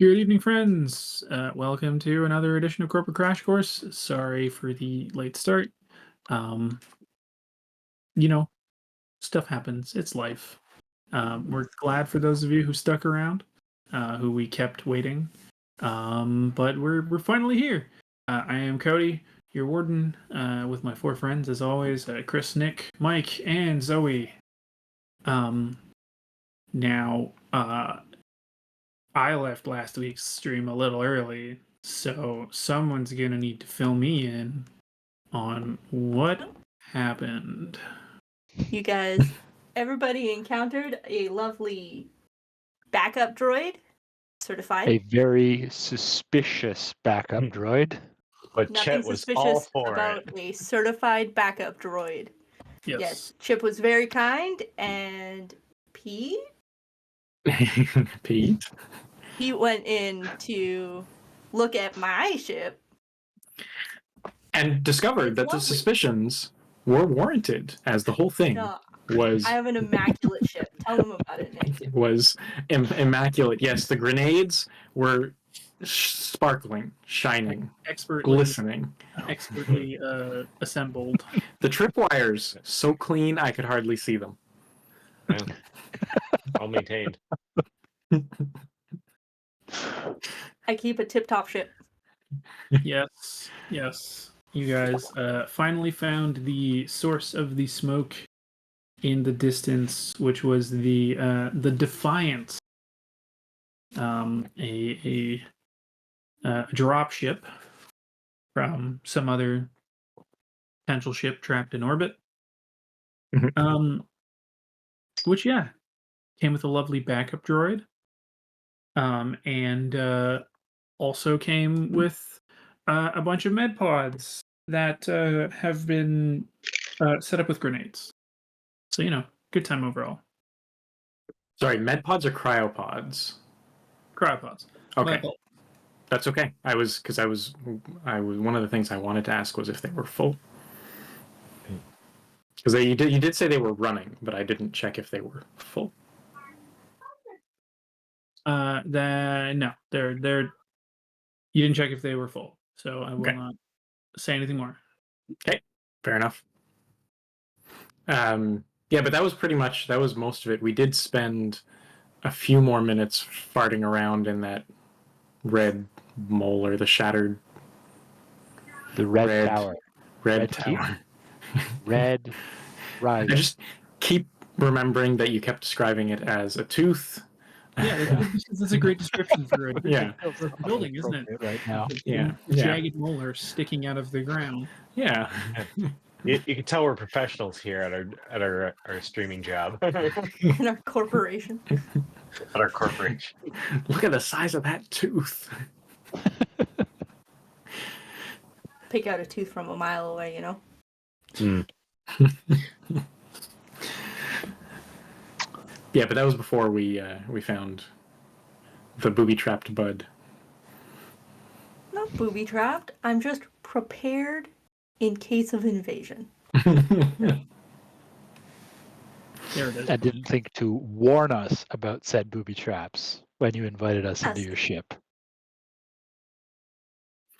Good evening, friends. Welcome to another edition of Corporate Crash Course. Sorry for the late start. Um, you know, stuff happens. It's life. We're glad for those of you who stuck around, who we kept waiting. But we're finally here. I am Cody, your warden, with my four friends as always: Chris, Nick, Mike, and Zoe. Now, I left last week's stream a little early, so someone's gonna need to fill me in on what happened. You guys, everybody encountered a lovely backup droid, certified. A very suspicious backup droid. But Nothing Chet was all suspicious for about it. a certified backup droid. Yes. Chip was very kind, and Pete Pete. went in to look at my ship. And discovered It's that the lovely. suspicions were warranted, as the whole thing No, was I have an immaculate ship. Tell them about it, Nick. was immaculate. Yes, the grenades were sparkling, shining, glistening, expertly assembled. The tripwires so clean I could hardly see them. Well maintained. I keep a tip-top ship. Yes. You guys finally found the source of the smoke in the distance, which was the Defiant, a drop ship from some other potential ship trapped in orbit. Which came with a lovely backup droid, and also came with a bunch of med pods that have been set up with grenades. So, good time overall. Sorry, med pods or cryopods? Cryopods. Okay. That's okay. I was one of the things I wanted to ask was if they were full. Because you did say they were running, but I didn't check if they were full. No, they're. You didn't check if they were full, so I will not say anything more. Okay, fair enough. But that was most of it. We did spend a few more minutes farting around in that red mole or the shattered. The red tower. Red tower. Red rise. I just keep remembering that you kept describing it as a tooth. Yeah, that's a great description for a building, isn't it? Right now. Jagged molar sticking out of the ground. Yeah. You can tell we're professionals here at our streaming job. In our corporation. At our corporation. Look at the size of that tooth. Pick out a tooth from a mile away, you know? Yeah, but that was before we found the booby-trapped bud. Not booby-trapped. I'm just prepared in case of invasion. There it is. I didn't think to warn us about said booby traps when you invited us into your ship.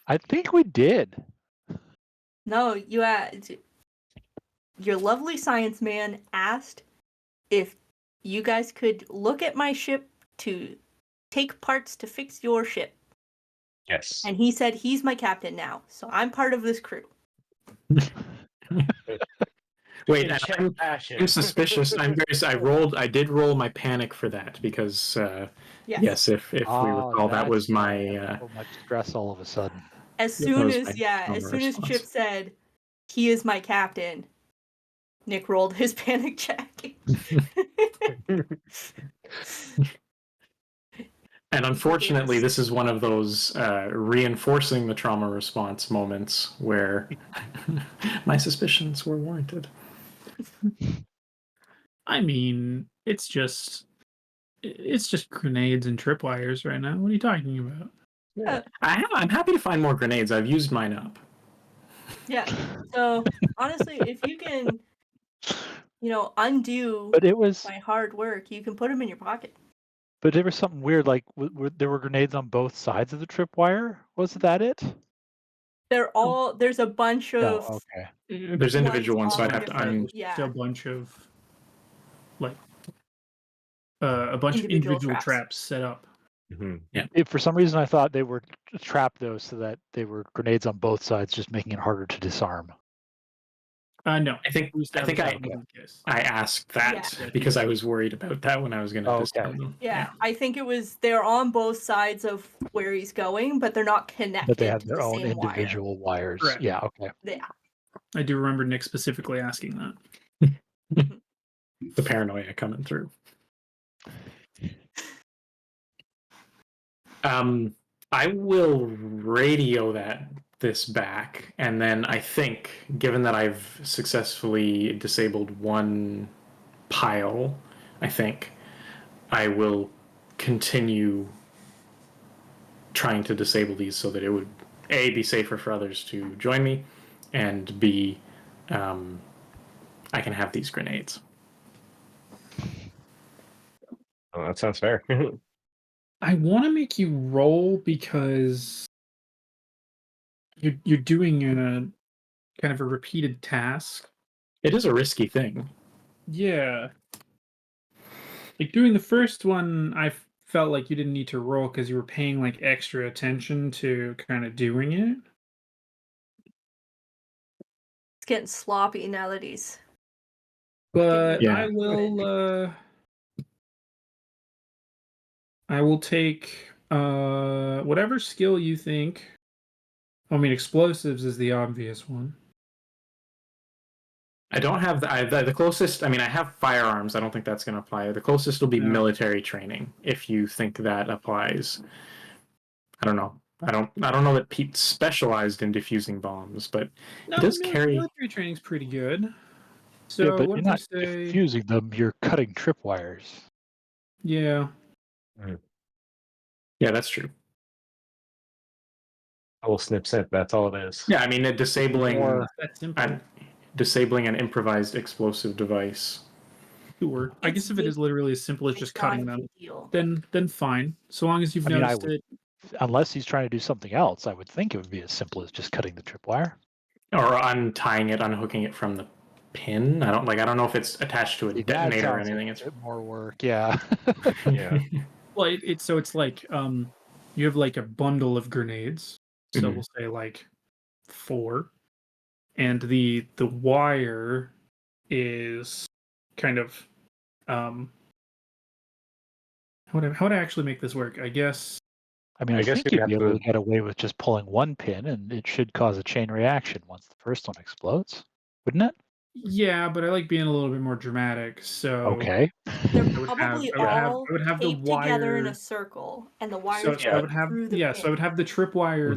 I think we did. No, your lovely science man asked if you guys could look at my ship to take parts to fix your ship. Yes. And he said he's my captain now, so I'm part of this crew. Wait, I'm suspicious. I did roll my panic for that because yes, if we recall, that was my so much stress all of a sudden. As soon as Chip said he is my captain, Nick rolled his panic check. And unfortunately, this is one of those reinforcing the trauma response moments where my suspicions were warranted. I mean, it's just grenades and tripwires right now. What are you talking about? Yeah. I'm happy to find more grenades. I've used mine up. Yeah. So honestly, if you can, undo but it was my hard work, you can put them in your pocket. But there was something weird, like there were grenades on both sides of the tripwire. Was that it? There's a bunch No. of Okay. There's individual ones, so on I'd have to different- a bunch of like a bunch of individual traps set up. Yeah. If for some reason I thought they were trapped though, so that they were grenades on both sides, just making it harder to disarm. No, I think I asked that because I was worried about that when I was going to disarm them. Yeah, I think it was they're on both sides of where he's going, but they're not connected. But they have to their the own same individual wires. Correct. Yeah. Okay. Yeah. I do remember Nick specifically asking that. The paranoia coming through. I will radio this back, and then I think, given that I've successfully disabled one pile, I think I will continue trying to disable these so that it would A, be safer for others to join me, and B, I can have these grenades. Oh, that sounds fair. I want to make you roll because you're doing a kind of a repeated task. It is a risky thing. Yeah. Like doing the first one, I felt like you didn't need to roll because you were paying like extra attention to kind of doing it. It's getting sloppy now that he's. But Yeah. I will take whatever skill you think. I mean, explosives is the obvious one. I don't have the closest. I mean, I have firearms. I don't think that's going to apply. The closest will be military training, if you think that applies. I don't know. I don't know that Pete's specialized in diffusing bombs, but he does carry. Military training's pretty good. So yeah, but what you're did not you say? diffusing them. You're cutting tripwires. Yeah. Yeah, that's true. I will snip. That's all it is. Yeah, I mean, disabling that's disabling an improvised explosive device. Sure. I guess if it is literally as simple as just cutting them, then fine. So long as you've noticed it. Unless he's trying to do something else, I would think it would be as simple as just cutting the tripwire. Or untying it, unhooking it from the pin. I don't know if it's attached to a detonator or anything. It's more work. Yeah. Yeah. Well, it's like you have like a bundle of grenades. So we'll say like 4, and the wire is kind of how would I actually make this work? I guess. I mean, I think you'd be able to get away with just pulling one pin, and it should cause a chain reaction once the first one explodes, wouldn't it? Yeah, but I like being a little bit more dramatic. So okay, they're probably all taped the wire together in a circle, and the wires I would have through the pin. So I would have the tripwire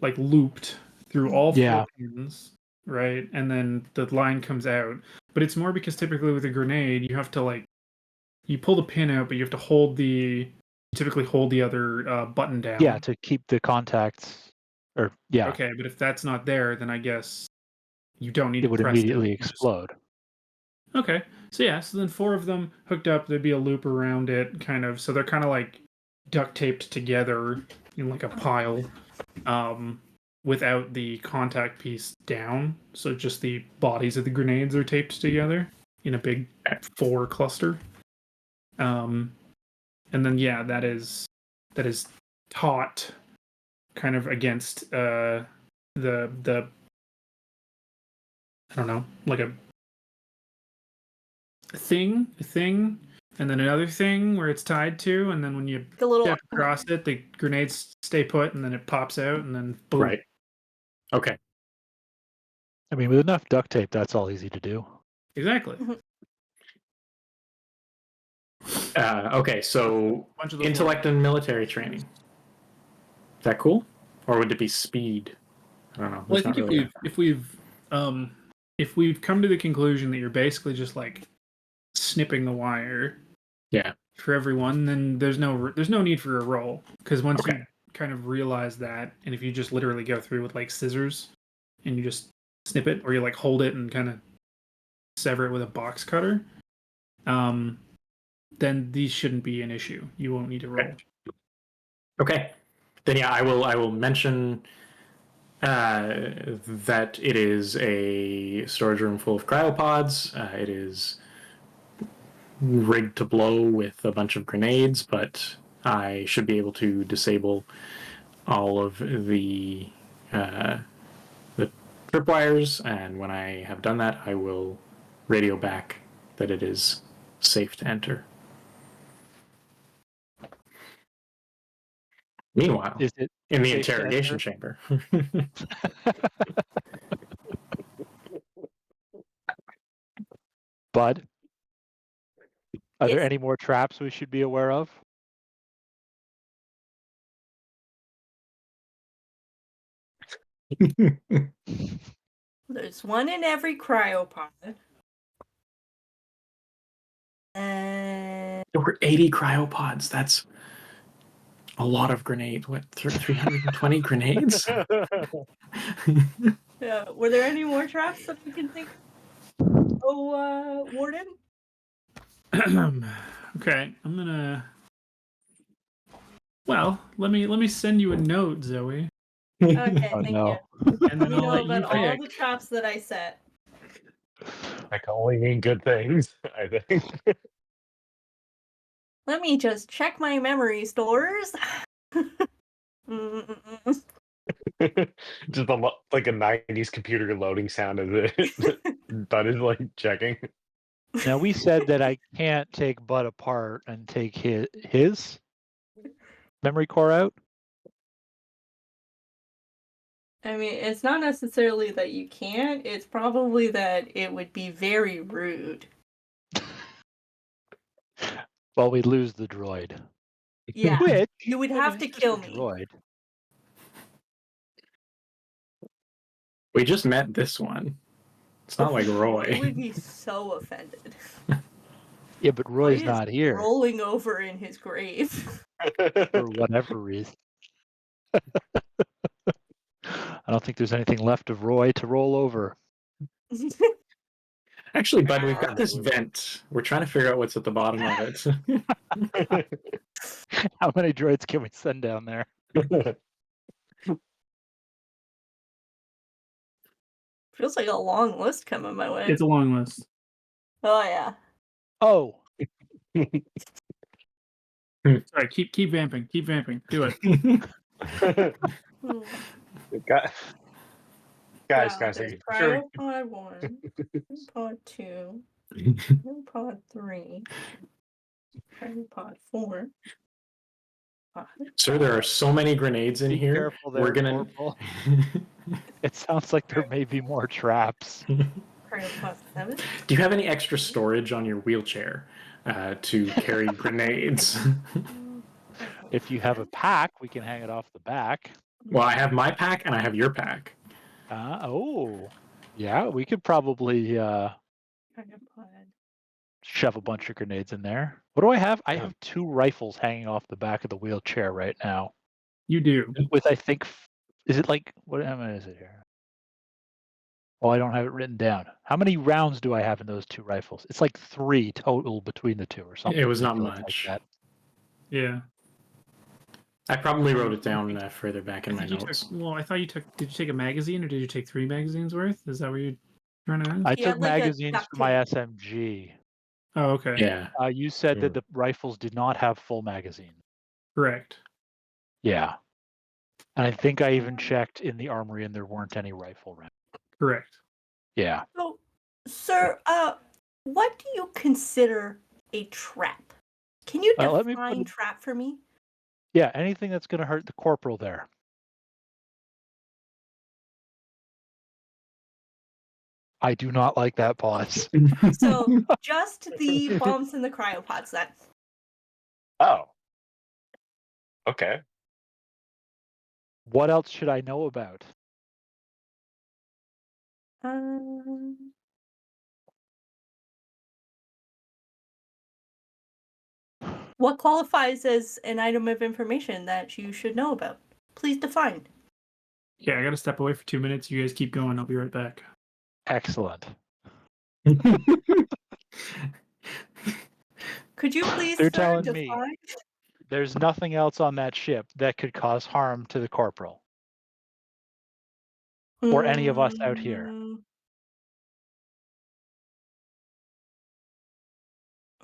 like looped through all 4 pins, right? And then the line comes out. But it's more because typically with a grenade, you have to you pull the pin out, but you have to typically hold the other button down. Yeah, to keep the contacts. Okay, but if that's not there, then I guess you don't need to press it. It would immediately explode. Okay, so then 4 of them hooked up. There'd be a loop around it, kind of. So they're kind of like duct taped together in like a pile, without the contact piece down. So just the bodies of the grenades are taped together in a big 4 cluster. And then that is taught kind of against the I don't know, like a thing, and then another thing where it's tied to, and then when you step across it, the grenades stay put, and then it pops out, and then boom. Right. Okay. I mean, with enough duct tape, that's all easy to do. Exactly. Okay, so intellect and military training. Is that cool, or would it be speed? I don't know. Well, I think if we've come to the conclusion that you're basically just like snipping the wire, for everyone, then there's no need for a roll, because once you kind of realize that, and if you just literally go through with like scissors and you just snip it, or you like hold it and kind of sever it with a box cutter, then these shouldn't be an issue. You won't need to roll. Okay. Then yeah, I will mention that it is a storage room full of cryopods. It is rigged to blow with a bunch of grenades, but I should be able to disable all of the tripwires, and when I have done that, I will radio back that it is safe to enter. Meanwhile, Is it in the safe to interrogation enter? chamber. Bud, are there Yes. any more traps we should be aware of? There's one in every cryopod. And There were 80 cryopods. That's a lot of grenades. What, 320 grenades? were there any more traps that you can think of? Oh, Warden? Okay, I'm gonna. Well, let me send you a note, Zoe, Okay, Oh thank no. you. and Let then me I'll know let you about all pick. the traps that I set. That can only mean good things, I think. Let me just check my memory stores. Mm-mm-mm. Just like a 90s computer loading sound as it Bud is like checking. Now we said that I can't take Bud apart and take his memory core out. I mean, it's not necessarily that you can't, it's probably that it would be very rude. Well, we lose the droid. Yeah. Which You would I mean, have to it's just kill a me. droid. We just met this one. It's not like Roy Roy. would be so offended. Yeah, but Roy Roy's is not here rolling over in his grave. for whatever reason. I don't think there's anything left of Roy to roll over. Actually, Bud, we've got this vent. We're trying to figure out what's at the bottom of it. How many droids can we send down there? Feels like a long list coming my way. It's a long list. Oh yeah. Oh, Sorry, keep vamping. Keep vamping. Do it. Hmm. Guys, Wow, are there's you sure? Cryopod 1, Cryopod 2, Cryopod 3, Cryopod 4. Sir, there are so many grenades in be here. careful there, We're gonna. Corporal. It sounds like there may be more traps. Cryopod 7. Do you have any extra storage on your wheelchair to carry grenades? If you have a pack, we can hang it off the back. Well, I have my pack and I have your pack. Oh, yeah, we could probably Cryopod. shove a bunch of grenades in there. What do I have? I have 2 rifles hanging off the back of the wheelchair right now. You do. With, I think, is it like, how many is it here? Oh, I don't have it written down. How many rounds do I have in those 2 rifles? It's like 3 total between the 2 or something. It was not ridiculous much. Like that. Yeah. I probably wrote it down further back in my I think notes. I thought you took. Did you take a magazine or did you take 3 magazines worth? Is that what you're trying to ask? I He had took like a magazines duct for my tape. SMG. Oh, okay. Yeah. You said that the rifles did not have full magazines. Correct. Yeah. And I think I even checked in the armory and there weren't any rifle rounds. Correct. Yeah. So, sir, what do you consider a trap? Can you Let me define put trap for me? Yeah, anything that's going to hurt the corporal there. I do not like that pause. So, just the bombs in the cryopods then. Oh. Okay. What else should I know about? What qualifies as an item of information that you should know about? Please define. Yeah, I gotta step away for 2 minutes. You guys keep going. I'll be right back. Excellent. Could you please, They're sir, telling me define? there's nothing else on that ship that could cause harm to the corporal or any of us out here.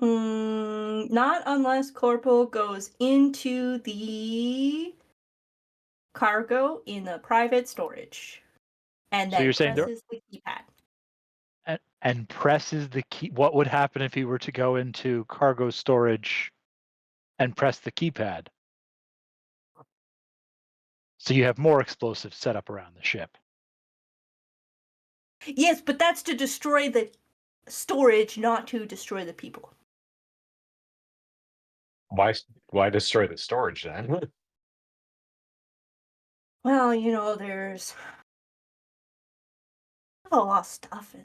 Not unless Corporal goes into the cargo in the private storage and So then you're saying presses the keypad. and presses the key. What would happen if he were to go into cargo storage and press the keypad? So you have more explosives set up around the ship. Yes, but that's to destroy the storage, not to destroy the people. Why destroy the storage then? Well, you know, there's a lot of stuff in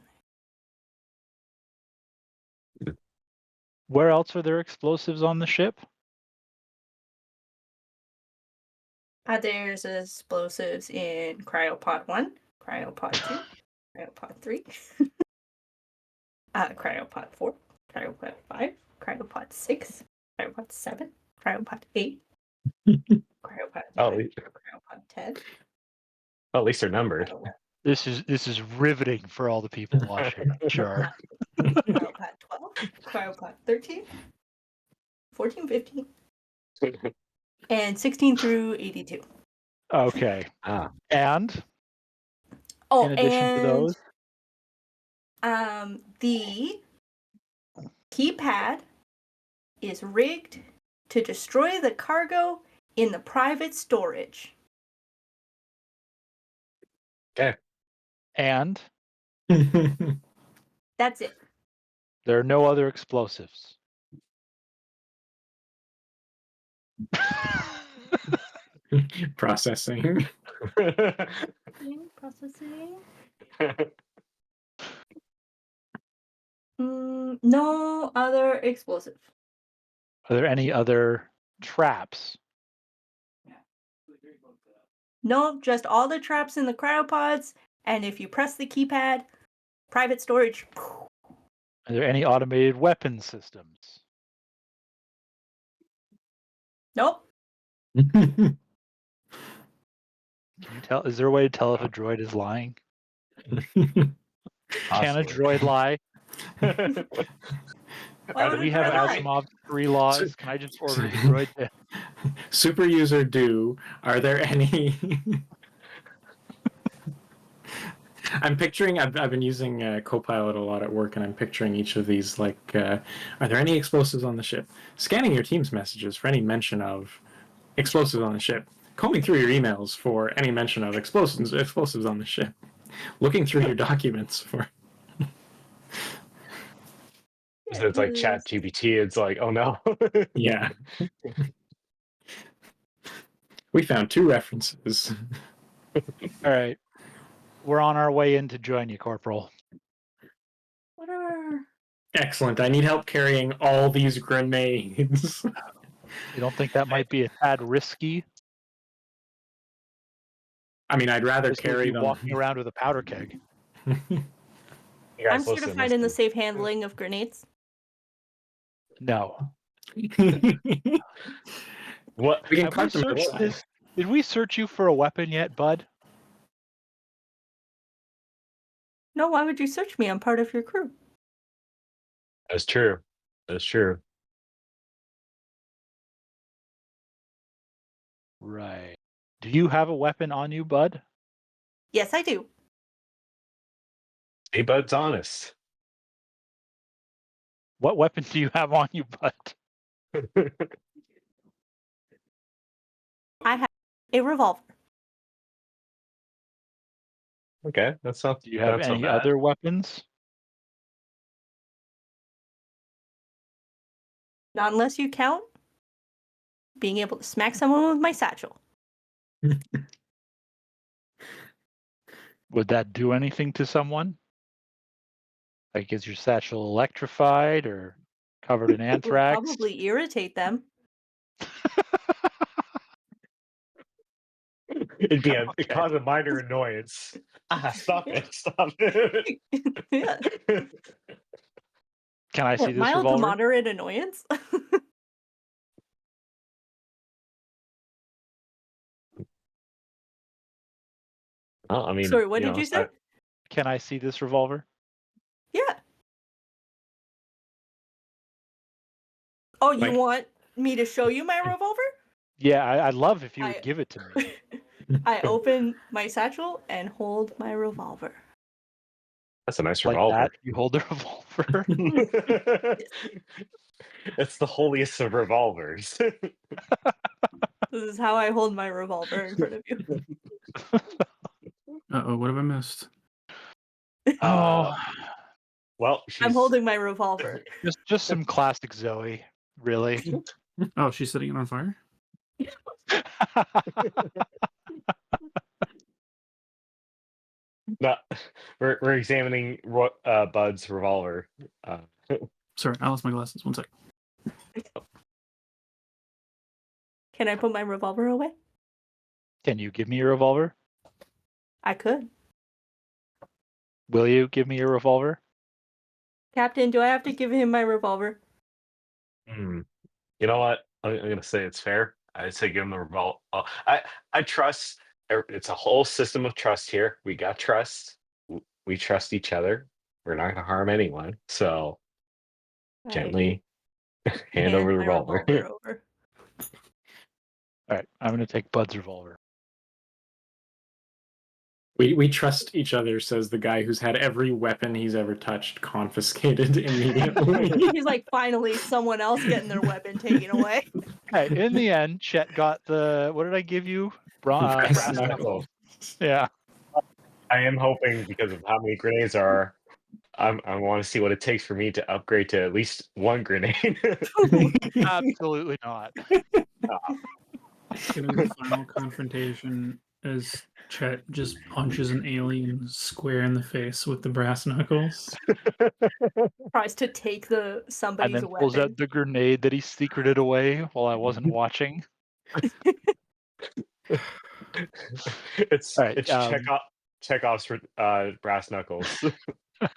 there. Where else are there explosives on the ship? There's explosives in Cryopod 1, Cryopod 2, Cryopod 3, Cryopod 4, Cryopod 5, Cryopod 6, Cryopod 7, Cryopod 8, Cryopod 9, Oh, Cryopod 10. at least they're numbered. This is riveting for all the people watching. Sure. Cryopod 12, Cryopod 13, 14, 15, and 16 through 82. Okay. And Oh, in addition to those, the keypad is rigged to destroy the cargo in the private storage. Okay. and That's it. there are no other explosives. Processing. Processing. No other explosive. Are there any other traps? No, just all the traps in the cryopods, and if you press the keypad, private storage. Are there any automated weapon systems? Nope. Can you tell? Is there a way to tell if a droid is lying? Can a droid lie? Why Do would we a have droid lie? Asimov's 3 laws? Can I just order the droid to... Super user do. Are there any? I'm picturing. I've been using Copilot a lot at work, and I'm picturing each of these. Like, are there any explosives on the ship? Scanning your team's messages for any mention of explosives on the ship. Combing through your emails for any mention of explosives on the ship. Looking through your documents for. So it's like Chat GPT. It's like, oh no. Yeah. We found 2 references. All right. We're on our way in to join you, Corporal. Whatever. Excellent. I need help carrying all these grenades. You don't think that might be a tad risky? I mean, I'd rather Just would carry be them. walking around with a powder keg. You guys, I'm listen, certified in the listen. safe handling of grenades. No. What? We can Have we searched compartmentalize. this? Did we search you for a weapon yet, bud? No, why would you search me? I'm part of your crew. That's true. That's true. Right. Do you have a weapon on you, bud? Yes, I do. Hey, Bud's honest. What weapon do you have on you, bud? I have a revolver. Okay, that's not. Do you have that's not any bad. other weapons? Not unless you count being able to smack someone with my satchel. Would that do anything to someone? Like, is your satchel electrified or covered in It would anthrax? probably irritate them. It'd be Okay. it cause a minor annoyance. Stop it! Stop it! Yeah. Can I see this Mild to revolver? moderate annoyance? Oh, I mean, Sorry, what did you say? Can I see this revolver? Yeah. Oh, you Like- want me to show you my revolver? Yeah, I'd love if you would I- give it to me. I open my satchel and hold my revolver. That's a nice Like revolver. that? You hold the revolver? It's the holiest of revolvers. This is how I hold my revolver in front of you. Uh-oh, what have I missed? Oh, Well, she's I'm holding my revolver. just some classic Zoe, really. Oh, she's setting it on fire? No, we're examining Bud's revolver. Sorry, I lost my glasses. One sec. Can I put my revolver away? Can you give me your revolver? I could. Will you give me your revolver? Captain, do I have to give him my revolver? You know what? I'm gonna say it's fair. I'd say give him the revolver. I trust. It's a whole system of trust here. We got trust. We trust each other. We're not gonna harm anyone. So I gently hand over the my revolver. over. All right, I'm going to take Bud's revolver. We trust each other, says the guy who's had every weapon he's ever touched confiscated immediately. He's like, finally, someone else getting their weapon taken away. Hey, in the end, Chet got the, what did I give you? Brass Brass knuckle. Yeah. I am hoping because of how many grenades are. I want to see what it takes for me to upgrade to at least one grenade. Absolutely not. It's gonna be the final confrontation as Chet just punches an alien square in the face with the brass knuckles. Tries to take And somebody's then pulls weapon. out the grenade that he secreted away while I wasn't watching. it's All right, it's Chekhov's brass knuckles. All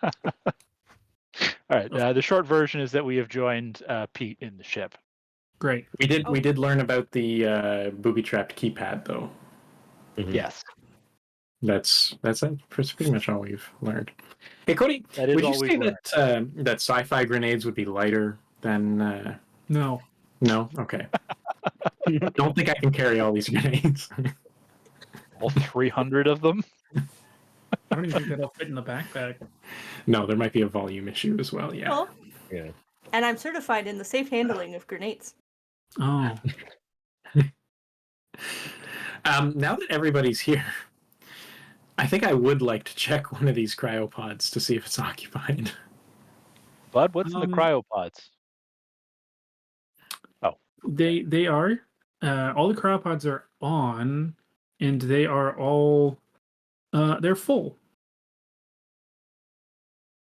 right. The short version is that we have joined Pete in the ship. Great. We did learn about the booby-trapped keypad, though. Mhm. Yes, That's it. That's pretty much all we've learned. Hey, Cody, that is would you all say we've learned. that sci-fi grenades would be lighter than? No. No, okay. Don't think I can carry all these grenades. All 300 of them. I don't even think that'll fit in the backpack. No, there might be a volume issue as well. Yeah. Well, Yeah. and I'm certified in the safe handling of grenades. Oh. Now that everybody's here, I think I would like to check one of these cryopods to see if it's occupied. Bud, what's in the cryopods? They are. All the cryopods are on, and they are all. They're full.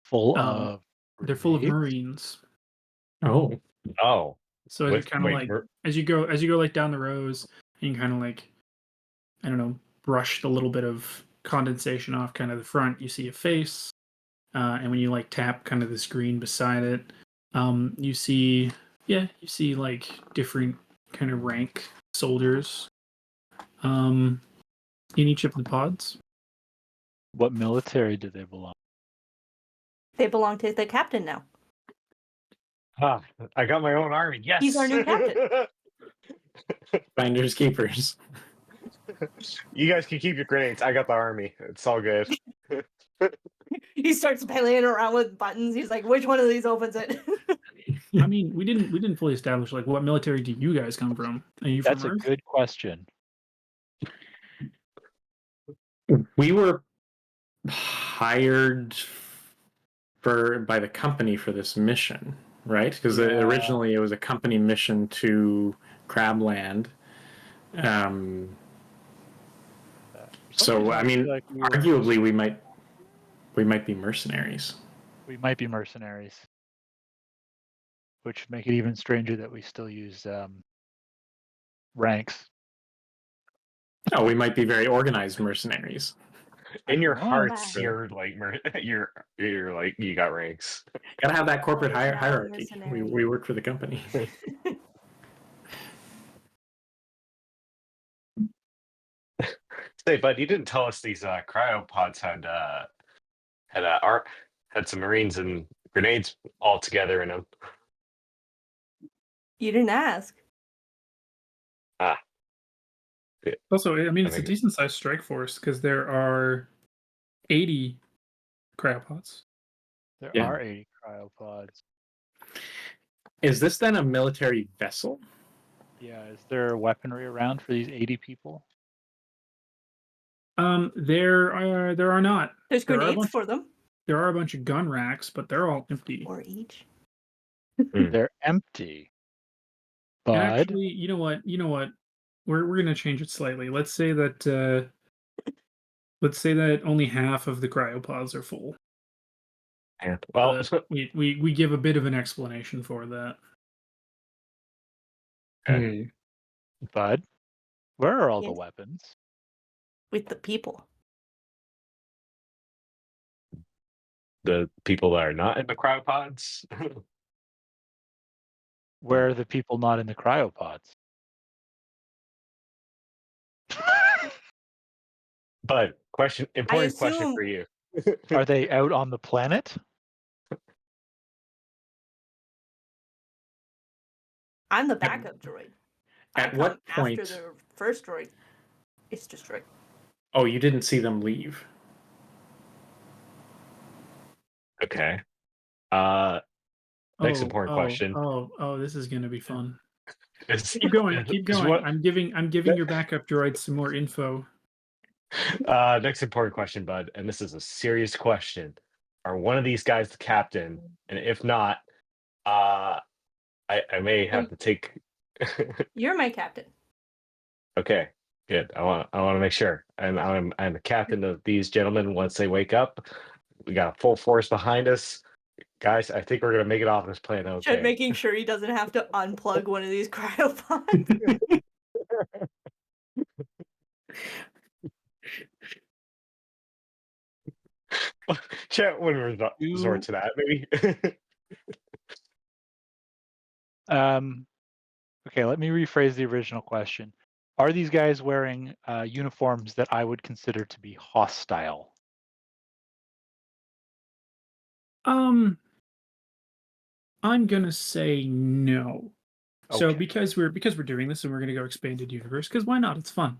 Full Um, of. They're full of grenades? Marines. Oh. Oh. So it's kind of like as you go like down the rows, and you kind of like, I don't know, brush a little bit of condensation off kind of the front. You see a face, and when you like tap kind of the screen beside it, you see like different kind of rank soldiers, in each of the pods. What military do they belong? They belong to the captain now. I got my own army. Yes. He's our new captain. Finders keepers. You guys can keep your grenades. I got the army. It's all good. He starts playing around with buttons. He's like, which one of these opens it? I mean, we didn't fully establish like what military do you guys come from? Are you That's from a Earth? good question. We were hired by the company for this mission, right? Because Yeah. originally it was a company mission to Crabland. So I mean, Like we were- arguably we might be mercenaries. we might be mercenaries, which would make it even stranger that we still use ranks. Oh, we might be very organized mercenaries. In your Come on. hearts, Bye. you're like you're like you got ranks. Gotta have that corporate What is now a hierarchy. mercenary? We work for the company. Say, bud, you didn't tell us these cryopods had some marines and grenades all together in them. You didn't ask. Ah, Also, I mean, I it's a think decent sized strike force because there are 80 cryopods. There Yeah. are 80 cryopods. Is this then a military vessel? Yeah, is there weaponry around for these 80 people? There are not. There's There are a grenades bunch. for them. There are a bunch of gun racks, but they're all empty. Or each. They're empty. And Bud, actually, you know what? We're gonna change it slightly. Let's say that only half of the cryopods are full. and well, We give a bit of an explanation for that. Okay. Bud, where are all the Yes. weapons? With the people. the people that are not in the cryopods. Where are the people not in the cryopods? But important question assume- for you. Are they out on the planet? I'm the backup droid. At I what come point? after the first droid is destroyed. Oh, you didn't see them leave. Okay. Next important question. Oh, this is gonna be fun. Is, Keep going. Keep is going. what- I'm giving your backup droid some more info. next important question, bud, and this is a serious question. Are one of these guys the captain? And if not, I may have to take. You're my captain. Okay, good. I want to make sure. And I'm the captain of these gentlemen. Once they wake up, we got a full force behind us, guys. I think we're gonna make it off this plane. Just Okay. making sure he doesn't have to unplug one of these cryopods. Chat when we resort to that, maybe. Okay, let me rephrase the original question. Are these guys wearing uniforms that I would consider to be hostile? I'm gonna say no. So Okay. because we're doing this and we're gonna go expanded universe, because why not? It's fun.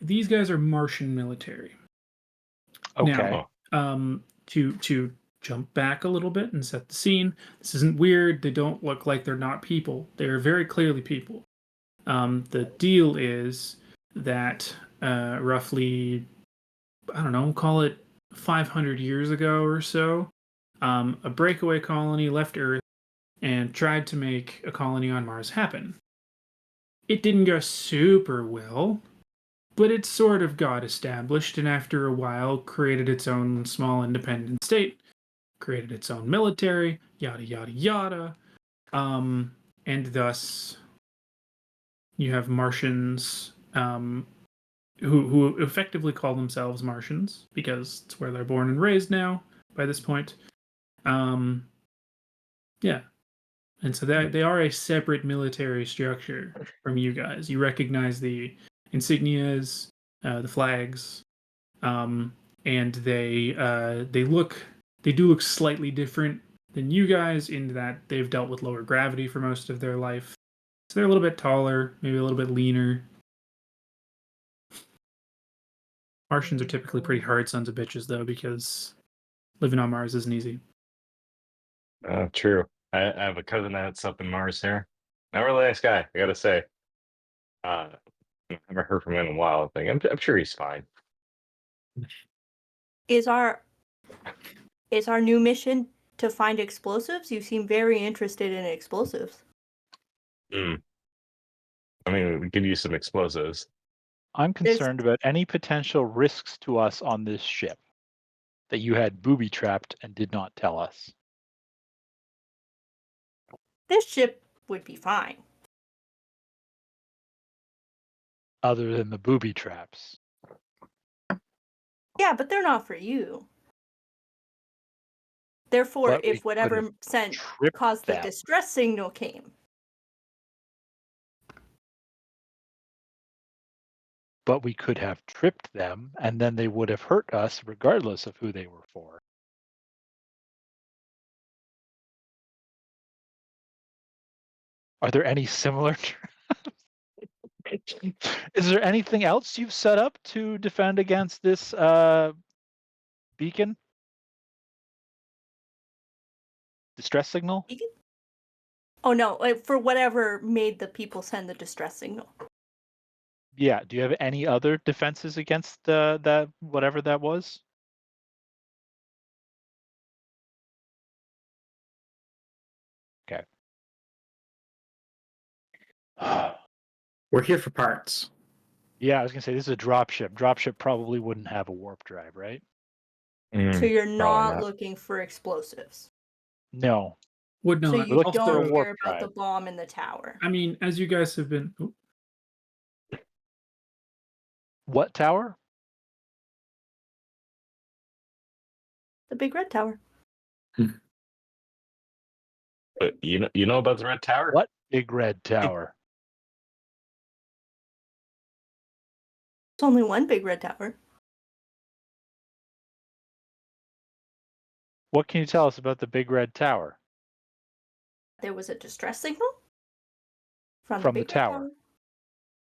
These guys are Martian military. Okay. Now, to jump back a little bit and set the scene. This isn't weird. They don't look like they're not people. They are very clearly people. The deal is that roughly, I don't know, call it 500 years ago or so, a breakaway colony left Earth and tried to make a colony on Mars happen. It didn't go super well, but it sort of got established, and after a while created its own small independent state, created its own military, yada yada yada. And thus you have Martians who effectively call themselves Martians because it's where they're born and raised now by this point. Yeah. And so they are a separate military structure from you guys. You recognize the insignias, the flags, and they do look slightly different than you guys in that they've dealt with lower gravity for most of their life. So they're a little bit taller, maybe a little bit leaner. Martians are typically pretty hard sons of bitches, though, because living on Mars isn't easy. True. I have a cousin that's up in Mars here. Not really nice guy, I gotta say. I haven't heard from him in a while. I think I'm sure he's fine. Is our new mission to find explosives? You seem very interested in explosives. I mean, we could use some explosives. I'm concerned about any potential risks to us on this ship that you had booby trapped and did not tell us. This ship would be fine. Other than the booby traps. Yeah, but they're not for you. Therefore, But we if whatever could've sent tripped caused the them. distress signal came, But we could have tripped them, and then they would have hurt us regardless of who they were for. Are there any similar? Is there anything else you've set up to defend against this beacon? Distress signal? you can. Oh no! For whatever made the people send the distress signal. Yeah. Do you have any other defenses against that whatever that was? Okay. We're here for parts. Yeah, I was gonna say this is a dropship. Dropship probably wouldn't have a warp drive, right? So you're probably not not. looking for explosives. No. Would So not. you looking for a don't warp care about the drive. bomb in the tower. I mean, as you guys have been. What tower? The big red tower. But you know about the Red Tower? What big red tower? There's only one big red tower. What can you tell us about the big red tower? There was a distress signal from From the the big red tower. tower.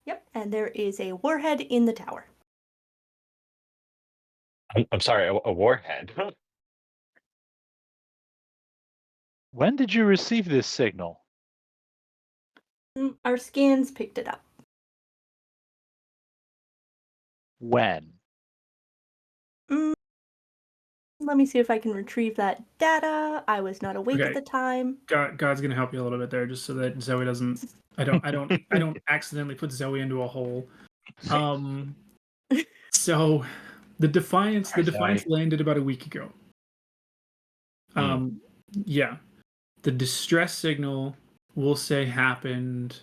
Yep, and there is a warhead in the tower. I'm sorry, a warhead. When did you receive this signal? Our scans picked it up. When? Mm, let me see if I can retrieve that data. I was not awake Okay. at the time. God's gonna help you a little bit there, just so that Zoe doesn't. I don't accidentally put Zoe into a hole. So the Defiance Sorry. landed about a week ago. Yeah, the distress signal we'll say happened.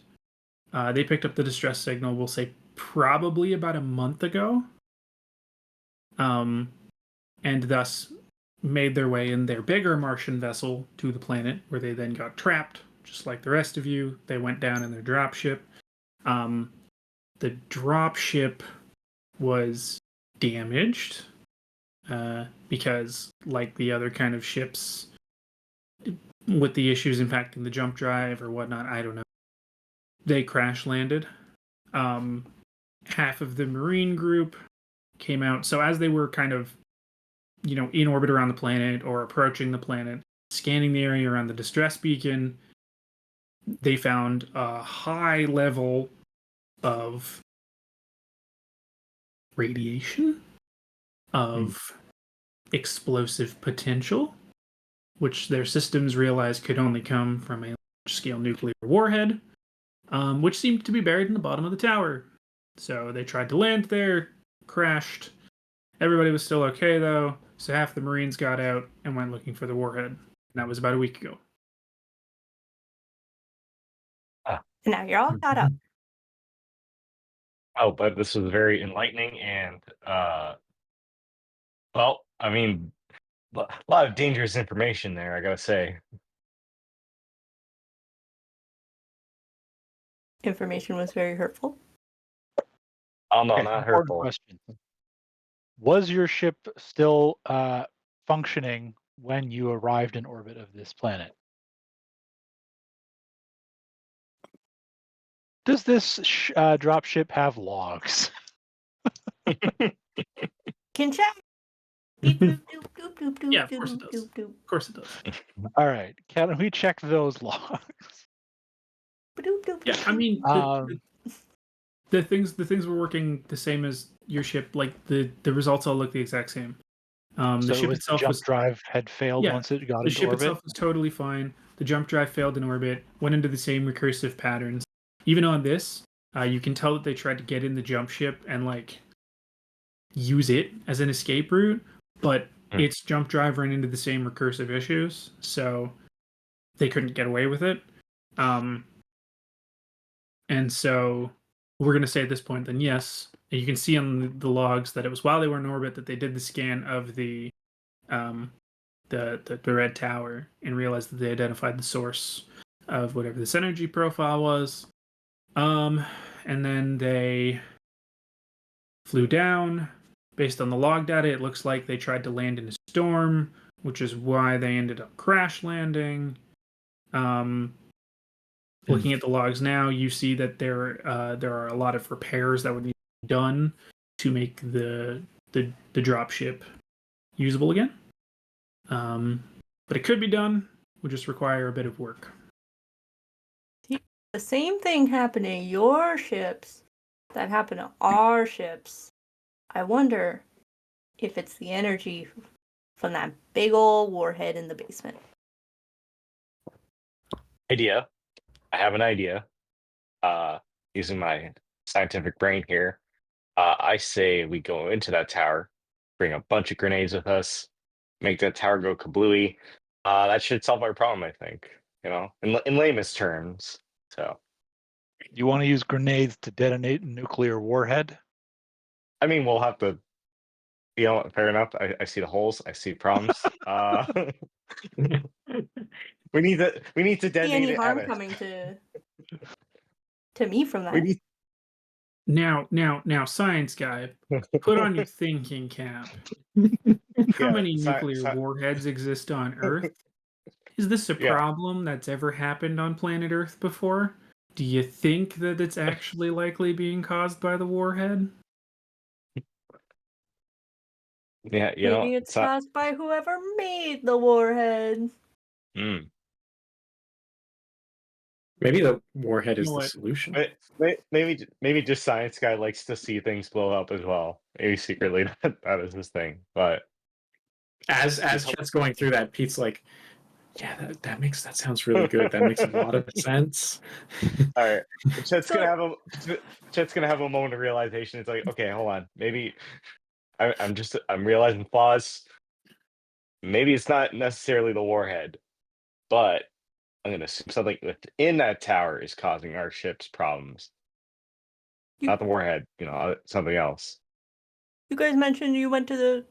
They picked up the distress signal. We'll say probably about a month ago. And thus made their way in their bigger Martian vessel to the planet, where they then got trapped, just like the rest of you. They went down in their dropship. The dropship was damaged because, like the other kind of ships, with the issues impacting the jump drive or whatnot, I don't know. They crash landed. Half of the Marine group came out. So as they were kind of, in orbit around the planet or approaching the planet, scanning the area around the distress beacon, they found a high level of radiation, of explosive potential, which their systems realized could only come from a large-scale nuclear warhead, which seemed to be buried in the bottom of the tower. So they tried to land there, crashed. Everybody was still okay, though, so half the Marines got out and went looking for the warhead. And that was about a week ago. And now you're all caught up. Oh, but this was very enlightening and, well, I mean, a lot of dangerous information there, I gotta say. Information was very hurtful. Oh, no, Okay, not important hurtful. question. Was your ship still functioning when you arrived in orbit of this planet? Does this dropship have logs? Can check. Beep, doop, doop, doop, doop, doop, Yeah, of course it doop, does. doop, doop. Of course it does. All right, can we check those logs? Doop, doop, Yeah, doop, I doop. mean, the things were working the same as your ship. Like the results all look the exact same. So The ship the itself jump was drive had failed Yeah, once it got the into ship orbit. itself was totally fine. The jump drive failed in orbit, went into the same recursive patterns. Even on this, you can tell that they tried to get in the jump ship and use it as an escape route, but its jump drive ran into the same recursive issues, so they couldn't get away with it. And so we're going to say at this point, then yes. And you can see on the logs that it was while they were in orbit that they did the scan of the red tower and realized that they identified the source of whatever this energy profile was. And then they flew down. Based on the log data, it looks like they tried to land in a storm, which is why they ended up crash landing. Looking at the logs now, you see that there are a lot of repairs that would need to be done to make the dropship usable again. But it could be done. Would just require a bit of work. The same thing happened to your ships that happened to our ships. I wonder if it's the energy from that big old warhead in the basement. Idea. I have an idea. Using my scientific brain here, I say we go into that tower, bring a bunch of grenades with us, make that tower go kablooey. That should solve our problem, I think. In lamest terms. So, You want to use grenades to detonate a nuclear warhead? I mean, we'll have to. Fair enough. I see the holes. I see problems. we need to See detonate any it harm at coming to me from that? We need. Now, science guy, put on your thinking cap. How many nuclear warheads exist on Earth? Is this a problem that's ever happened on planet Earth before? Do you think that it's actually likely being caused by the warhead? Yeah, Maybe it's caused by whoever made the warhead. Mm. Maybe the warhead is You know the what? solution. Maybe just science guy likes to see things blow up as well. Maybe secretly that is his thing. But As Chet's going through that, Pete's like, "Yeah, that sounds really good. That makes a lot of sense." all right, Chet's So- gonna have a moment of realization. It's like, okay, hold on, maybe I'm realizing flaws. Maybe it's not necessarily the warhead, but I'm gonna assume something within that tower is causing our ship's problems. Not the warhead, something else. You guys mentioned you went to the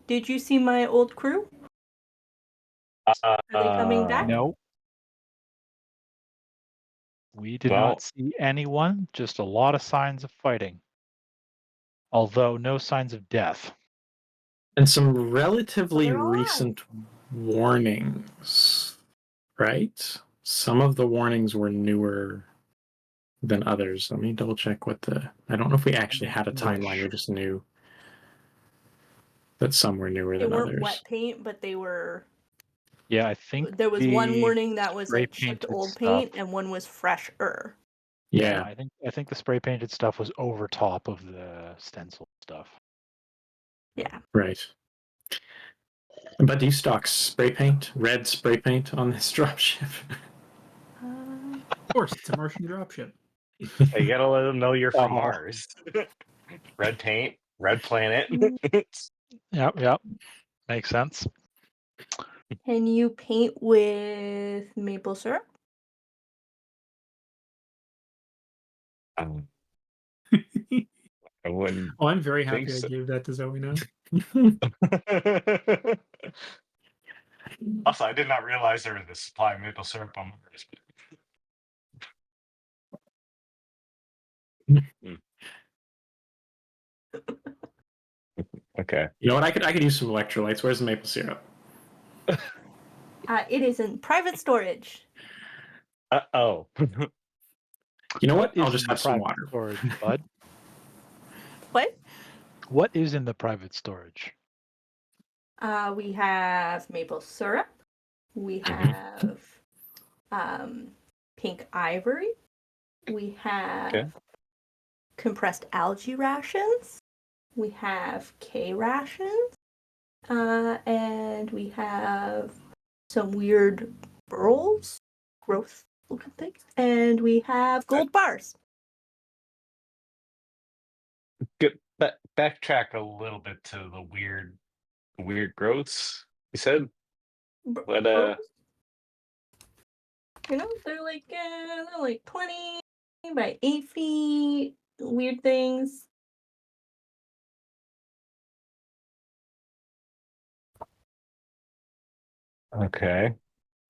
Did you see my old crew? Are they coming back? No. We did not see anyone, just a lot of signs of fighting. Although no signs of death. And some relatively they're alive. recent warnings, right? Some of the warnings were newer than others. Let me double check I don't know if we actually had a timeline. We just knew that some were newer They than weren't others. wet paint, but they were. Yeah, I think There was one warning that was spray like shipped painted old stuff. paint, and one was fresher. Yeah. I think the spray painted stuff was over top of the stencil stuff. Yeah. Right. But do you stock spray paint, red spray paint on this dropship? Of course, it's a Martian dropship. Hey, you gotta let them know you're from Oh. Mars. Red paint, red planet. Yep. Makes sense. Can you paint with maple syrup? I wouldn't. Oh, I'm very happy think I so. gave that to Zoe now. Also, I did not realize there was a supply of maple syrup on Mars. Okay. You know what? I could use some electrolytes. Where's the maple syrup? It is in private storage. Oh. You know what? Is I'll just in the have some private water. storage, bud. What? What is in the private storage? We have maple syrup. We have pink ivory. We have compressed algae rations. We have K rations. And we have some weird burls, growth looking things. And we have gold bars. Good. Backtrack a little bit to the weird growths. You said what? Burls? You know, they're like 20 by 8 feet. Weird things. Okay.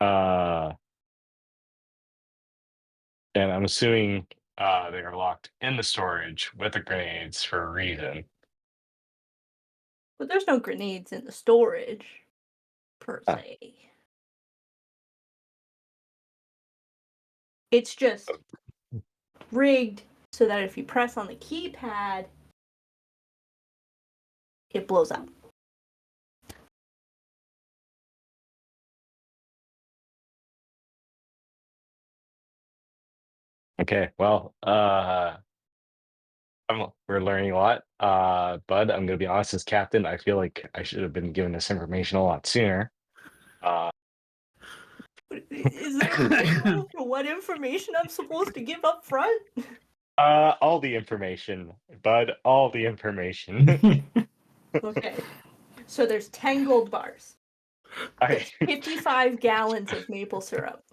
And I'm assuming they are locked in the storage with the grenades for a reason. But there's no grenades in the storage, per Ah. se. It's just rigged so that if you press on the keypad, it blows up. Okay, well, we're learning a lot. Bud, I'm gonna be honest, as captain, I feel like I should have been given this information a lot sooner. Is there a rule for what information I'm supposed to give up front? All the information, Bud, all the information. Okay. So there's 10 gold bars. I, There's 55 gallons of maple syrup.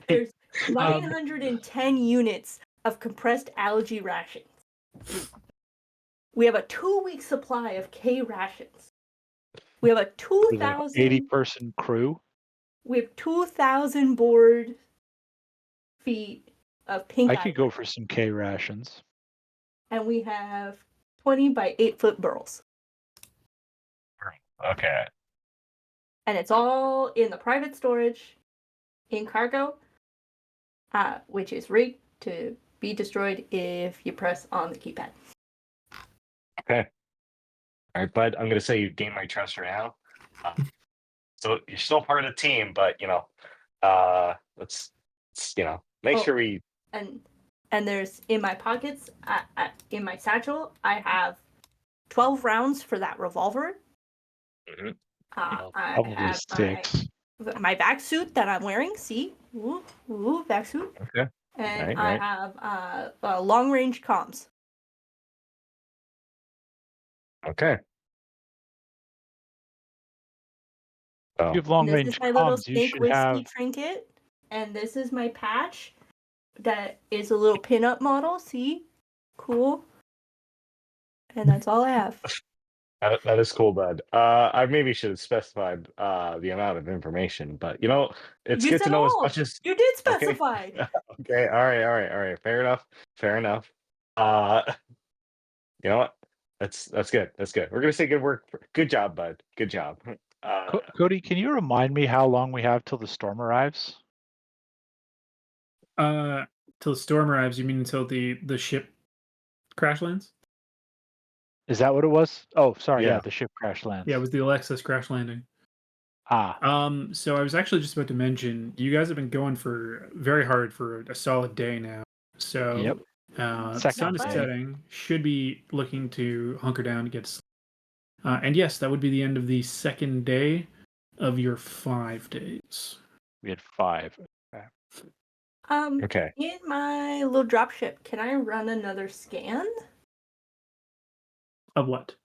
There's 910 units of compressed algae rations. We have a 2-week supply of K rations. We have a There's an 2,000 80-person crew. We have 2,000 board feet of pink I eye could go for some K rations. and we have 20 by 8-foot burls. okay. And it's all in the private storage in cargo, which is rigged to be destroyed if you press on the keypad. Okay. All right, Bud, I'm gonna say you gained my trust right now. So you're still part of the team, but let's make Oh. sure we. And there's in my pockets, in my satchel, I have 12 rounds for that revolver. Mhm. I Probably have 6. my vac suit that I'm wearing. See, ooh, vac suit. Okay. And Right. I have long range comms. Okay. If Oh, you have long This range is my little comms, you snake should whiskey have. trinket, and this is my patch. That is a little pin-up model. See, cool. And that's all I have. that is cool, Bud. I maybe should have specified the amount of information, but it's You good said to know as all. much as. You did Okay. specify. Okay. All right. Fair enough. You know what? That's good. We're gonna say good work. Good job, Bud. Good job. Cody, can you remind me how long we have till the storm arrives? Till the storm arrives, you mean until the ship crash lands? Is that what it was? Oh, sorry. Yeah. Yeah, the ship crash lands. Yeah, it was the Alexis crash landing. So I was actually just about to mention, you guys have been going for very hard for a solid day now. So Yep. the sun is day. setting, should be looking to hunker down to get sleep. And yes, that would be the end of the second day of your 5 days. We had 5. Okay. In my little dropship, can I run another scan? Of what?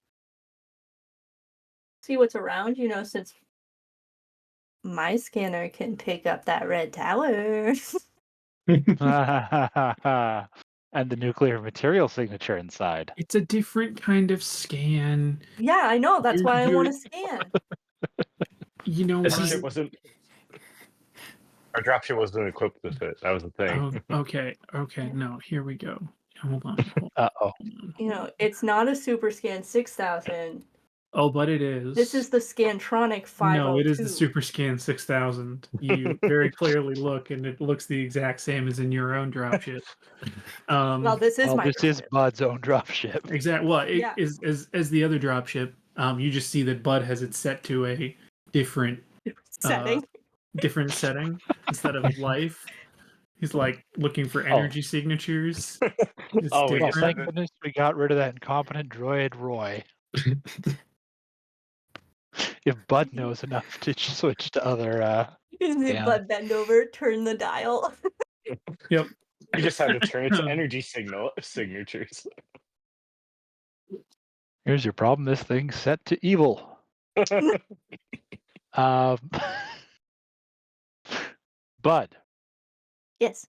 See what's around, since my scanner can pick up that red tower. And the nuclear material signature inside. It's a different kind of scan. Yeah, I know. That's why I want You're- to scan. You know This what? ship wasn't. Our dropship wasn't equipped with it. That was the thing. Oh, okay. No, here we go. Hold on. Uh-oh. It's not a Super Scan 6000. Oh, but it is. This is the Scantronic 502. No, it is the Super Scan 6000. You very clearly look, and it looks the exact same as in your own dropship. Well, this is my this is dropship. Bud's own dropship. Exactly. Well, Yeah. is as the other dropship. You just see that Bud has it set to a different setting. setting instead of life. He's like looking for energy signatures. It's Oh, we Well, just thank had to- goodness we got rid of that incompetent droid, Roy. If Bud knows enough to switch to other, Is it damn. Bud bend over, turn the dial? Yep. We just had to turn it to energy signatures. Here's your problem. This thing's set to evil. Bud, Yes.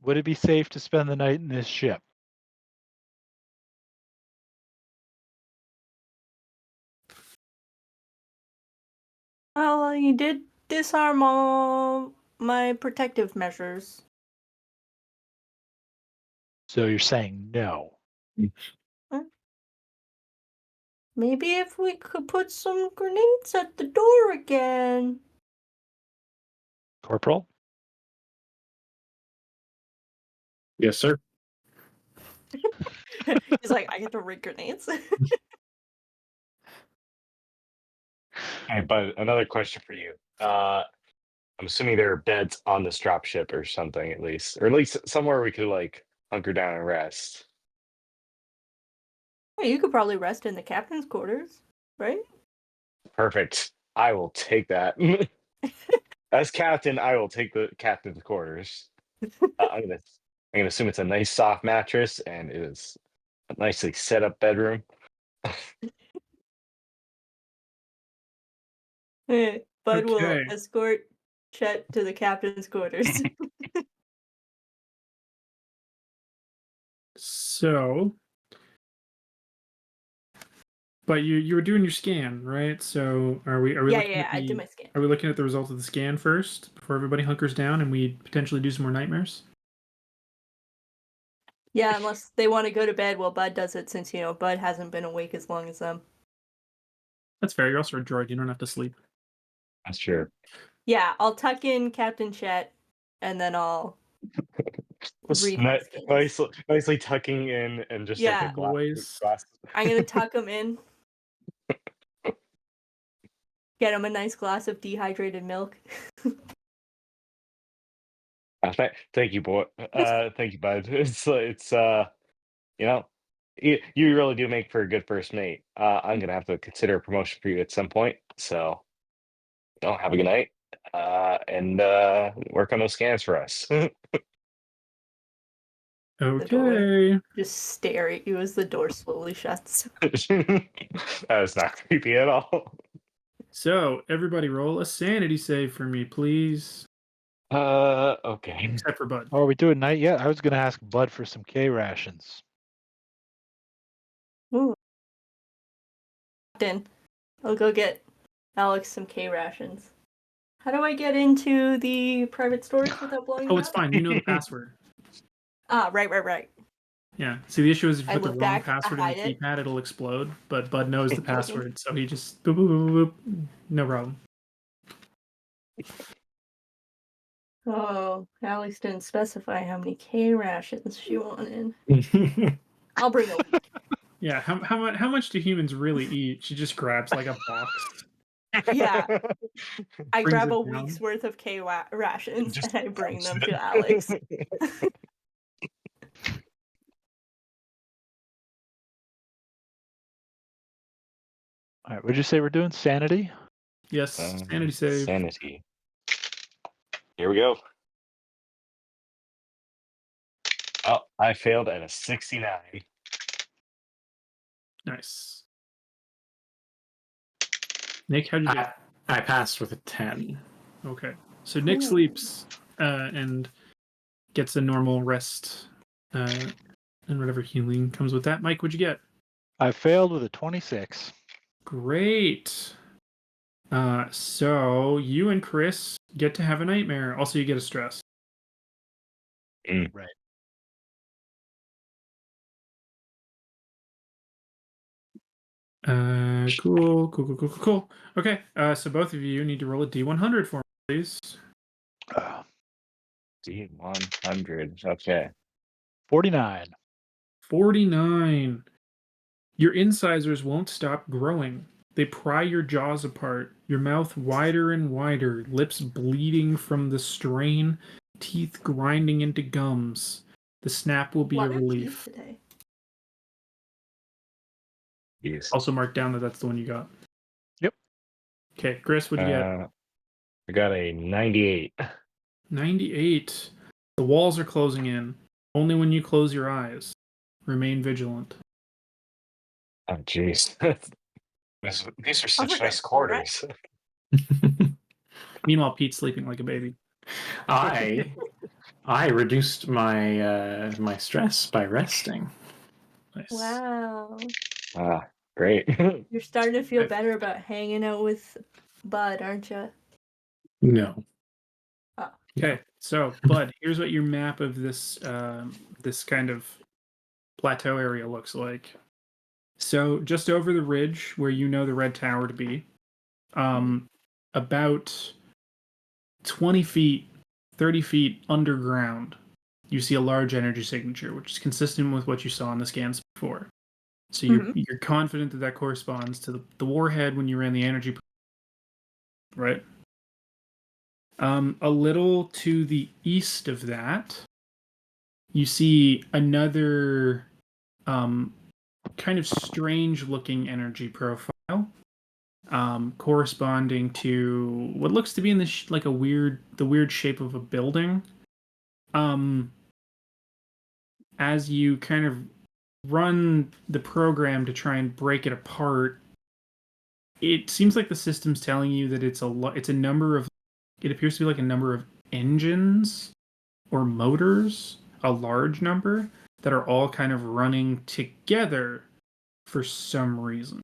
Would it be safe to spend the night in this ship? Well, you did disarm all my protective measures. So you're saying no. Maybe if we could put some grenades at the door again. Corporal? Yes, sir. He's like, I get to rig grenades. Hey, but another question for you. I'm assuming there are beds on this dropship or something, at least somewhere we could like hunker down and rest. Well, you could probably rest in the captain's quarters, right? Perfect. I will take that. As captain, I will take the captain's quarters. I'm gonna assume it's a nice soft mattress and it is a nicely set up bedroom. Bud will Okay. escort Chet to the captain's quarters. So, but you were doing your scan, right? So are we yeah, looking yeah, at I the, did my scan. are we looking at the results of the scan first before everybody hunkers down and we potentially do some more nightmares? Yeah, unless they want to go to bed while Bud does it, since, Bud hasn't been awake as long as them. That's fair. You're also a droid. You don't have to sleep. That's true. Yeah, I'll tuck in Captain Chet, and then I'll read my scans. Nicely tucking in and just like Yeah. a glass. Boys. I'm gonna tuck him in. Get him a nice glass of dehydrated milk. Thank you, boy. Thank you, bud. You know, you really do make for a good first mate. I'm gonna have to consider a promotion for you at some point. So, have a good night, and work on those scans for us. The door. Okay. Just stare at you as the door slowly shuts. That is not creepy at all. So everybody roll a sanity save for me, please. Okay. Except for Bud. Oh, are we doing night yet? I was going to ask Bud for some K rations. Ooh. Then I'll go get Alex some K rations. How do I get into the private storage without blowing Oh, it it's up? fine. You know the password. Ah, right. Yeah. See, the issue is if you I put the look wrong back, I password in hide the it. keypad, it'll explode. But Bud knows the password, so he just boop boop boop boop. Boop. No problem. Oh, Alex didn't specify how many K rations she wanted. I'll bring a week. Yeah. How much do humans really eat? She just grabs like a box. Yeah, I Brings grab it a down. week's worth of K rations Just and I bring dumps them it. to Alex. All right, what'd you say we're doing? Sanity? Yes. Sanity save. Sanity. Here we go. Oh, I failed at a 69. Nice. Nick, how'd you do? I passed with a 10. Okay. So Nick Ooh. sleeps and gets a normal rest and whatever healing comes with that. Mike, what'd you get? I failed with a 26. Great. So you and Chris get to have a nightmare. Also, you get a stress. Right. Cool. Okay. So both of you need to roll a D100 for me, please. D100. Okay. 49. 49. Your incisors won't stop growing. They pry your jaws apart, your mouth wider and wider, lips bleeding from the strain, teeth grinding into gums. The snap will be What a are teeth relief. today? Jeez. Also mark down that that's the one you got. Yep. Okay, Chris, what'd you get? I got a 98. 98. The walls are closing in. Only when you close your eyes. Remain vigilant. Oh, jeez. These are such like nice a quarters. Meanwhile, Pete's sleeping like a baby. I I reduced my my stress by resting. Nice. Wow. Ah, great. You're starting to feel Right. better about hanging out with Bud, aren't you? No. Okay, so Bud, here's what your map of this this kind of plateau area looks like. So just over the ridge where you know the red tower to be, about 20 feet, 30 feet underground, you see a large energy signature, which is consistent with what you saw in the scans before. So you're confident that that corresponds to the warhead when you ran the energy, right? A little to the east of that, you see another kind of strange looking energy profile, corresponding to what looks to be in this like the weird shape of a building. As you kind of run the program to try and break it apart, it seems like the system's telling you that it's a number of, it appears to be like a number of engines or motors, a large number that are all kind of running together for some reason.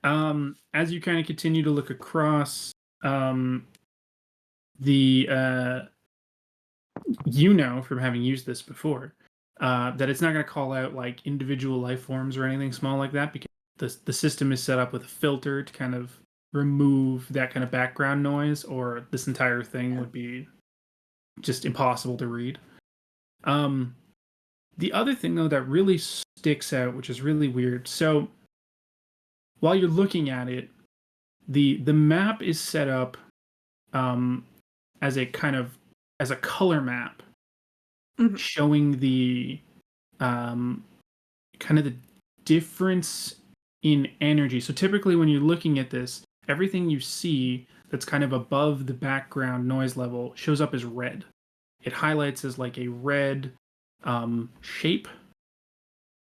As you kind of continue to look across, the you know from having used this before, that it's not going to call out like individual life forms or anything small like that, because the system is set up with a filter to kind of remove that kind of background noise, or this entire thing would be just impossible to read. The other thing though that really sticks out, which is really weird, so while you're looking at it, the map is set up as a kind of as a color map, showing the kind of the difference in energy. So typically when you're looking at this, everything you see that's kind of above the background noise level shows up as red. It highlights as like a red shape,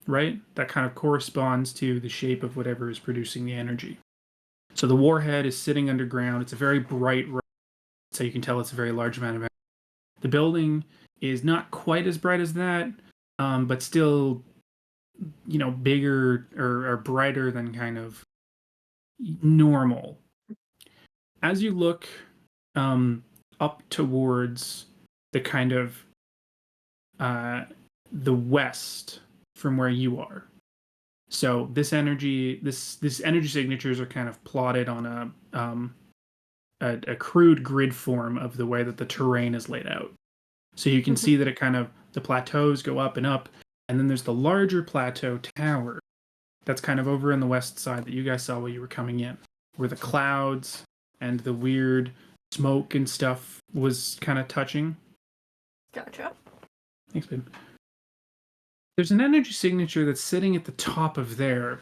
right? That kind of corresponds to the shape of whatever is producing the energy. So the warhead is sitting underground. It's a very bright red, so you can tell it's a very large amount of energy. The building is not quite as bright as that, but still, you know, bigger or brighter than kind of normal. As you look up towards the kind of the west from where you are, so this energy signatures are kind of plotted on a crude grid form of the way that the terrain is laid out. So you can see that it kind of, the plateaus go up and up, and then there's the larger plateau tower that's kind of over in the west side that you guys saw while you were coming in, where the clouds and the weird smoke and stuff was kind of touching. Gotcha. Thanks, babe. There's an energy signature that's sitting at the top of there,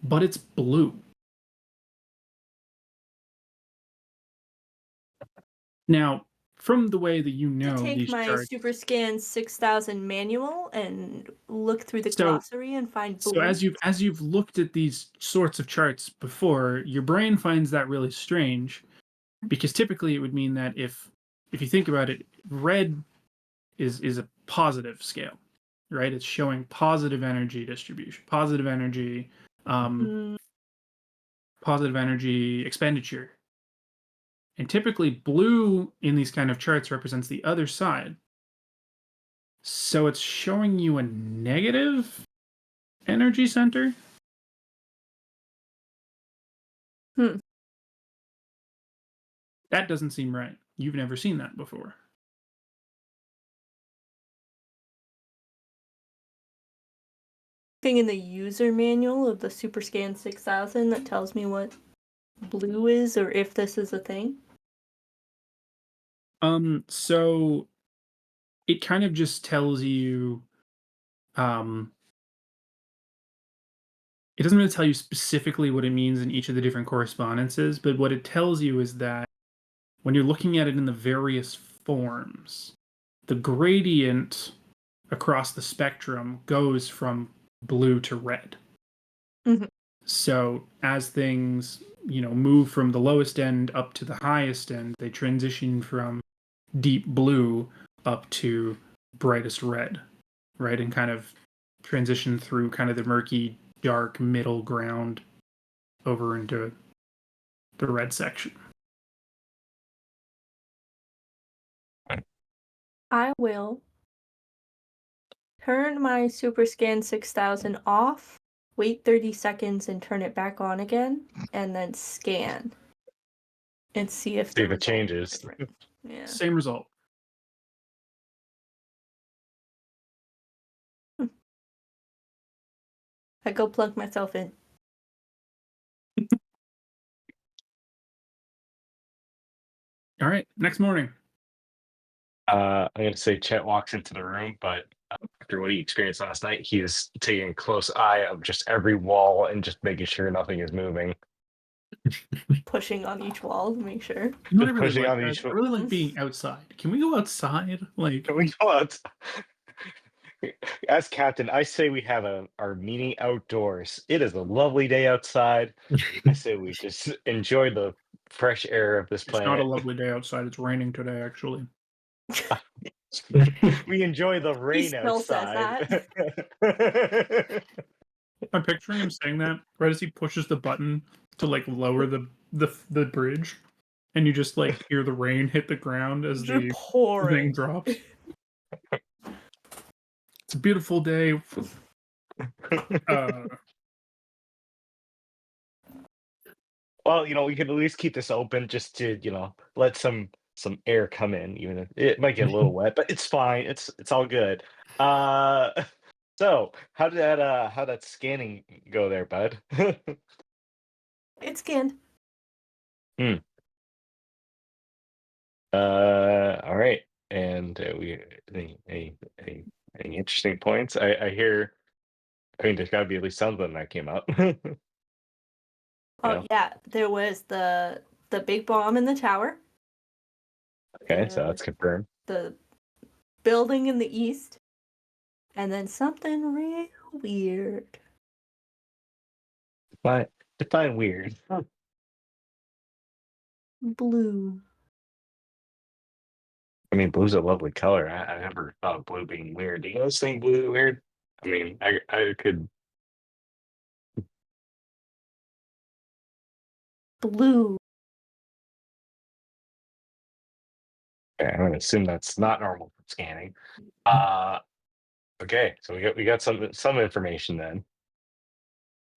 but it's blue. Now, from the way that you know To take these my charts, Super Scan 6000 manual and look through the So- glossary and find blue. so as you've looked at these sorts of charts before, your brain finds that really strange, because typically it would mean that if you think about it, red is a positive scale, right? It's showing positive energy distribution, positive energy expenditure. And typically blue in these kind of charts represents the other side. So it's showing you a negative energy center. That doesn't seem right. You've never seen that before. Thing in the user manual of the Super Scan 6000 that tells me what blue is or if this is a thing? So it kind of just tells you, it doesn't really tell you specifically what it means in each of the different correspondences, but what it tells you is that when you're looking at it in the various forms, the gradient across the spectrum goes from blue to red. So as things, you know, move from the lowest end up to the highest end, they transition from deep blue up to brightest red, right? And kind of transition through kind of the murky, dark middle ground over into the red section. I will turn my Super Scan 6000 off, wait 30 seconds and turn it back on again, and then scan and see if See if it results are changes. different. Yeah. Same result. I go plug myself in. All right, next morning. I'm gonna say Chet walks into the room, but after what he experienced last night, he is taking a close eye of just every wall and just making sure nothing is moving. Pushing on each wall to make sure. You know what I really Pushing like, on guys? each. I really like being outside. Can we go outside? Like, Can we go out? As captain, I say we have our meeting outdoors. It is a lovely day outside. I say we just enjoy the fresh air of this it's not a planet. lovely day outside. It's raining today, actually. We enjoy the rain still says outside. I'm picturing him saying that right as he pushes the button to like lower the bridge, and you just like hear the rain hit the ground as You're the thing pouring. drops. It's a beautiful day. Well, we could at least keep this open just to, let some air come in, even if it might get a little wet, but it's fine. It's all good. Uh so how did that scanning go there, bud? It's scanned. All right. And we any interesting points? I hear. I mean, there's got to be at least something that came up. Oh yeah, there was the big bomb in the tower. Okay, so that's confirmed. The building in the east, and then something real weird. But define weird. Blue. I mean, blue's a lovely color. I never thought of blue being weird. Do you guys think blue is weird? I mean, I could. Blue. I'm gonna assume that's not normal for scanning. Okay, so we got some information then.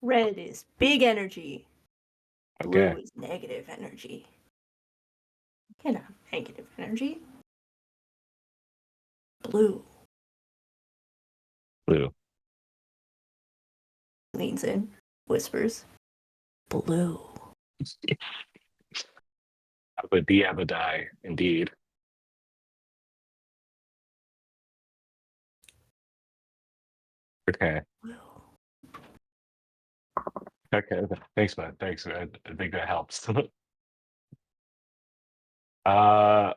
Red is big energy. Blue Okay, is negative energy. You can't have negative energy. Blue. blue. Leans in, whispers. Blue. Abba die, indeed. Okay. Blue. Okay. Thanks, man. Thanks. I think that helps. All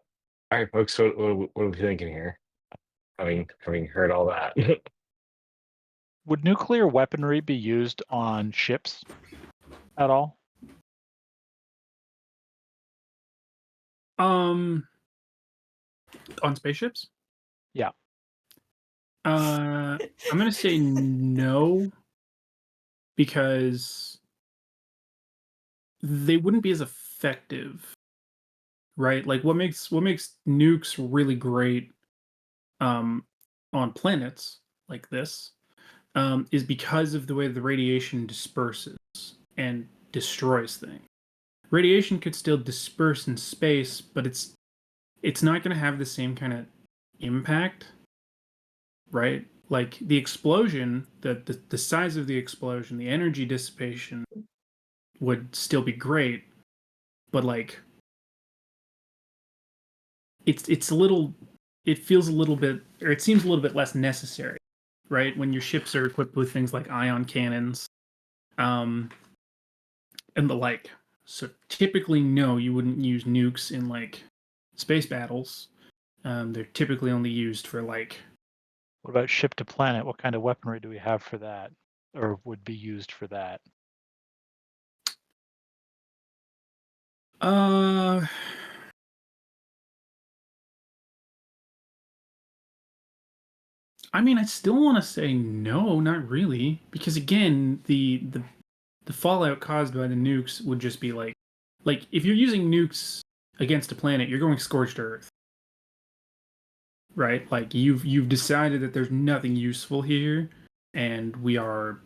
right, folks. What are we thinking here? Having heard all that. Would nuclear weaponry be used on ships at all? On spaceships? Yeah. I'm gonna say no, because they wouldn't be as effective, right? Like what makes nukes really great on planets like this is because of the way the radiation disperses and destroys things. Radiation could still disperse in space, but it's not going to have the same kind of impact, right? Like the explosion, the size of the explosion, the energy dissipation would still be great, but like it's a little, it feels a little bit, or it seems a little bit less necessary, right? When your ships are equipped with things like ion cannons, and the like. So typically, no, you wouldn't use nukes in like space battles. They're typically only used for like. What about ship to planet? What kind of weaponry do we have for that, or would be used for that? Uh, I mean, I still want to say no, not really, because again, the fallout caused by the nukes would just be like if you're using nukes against a planet, you're going scorched earth, right? Like you've decided that there's nothing useful here, and we are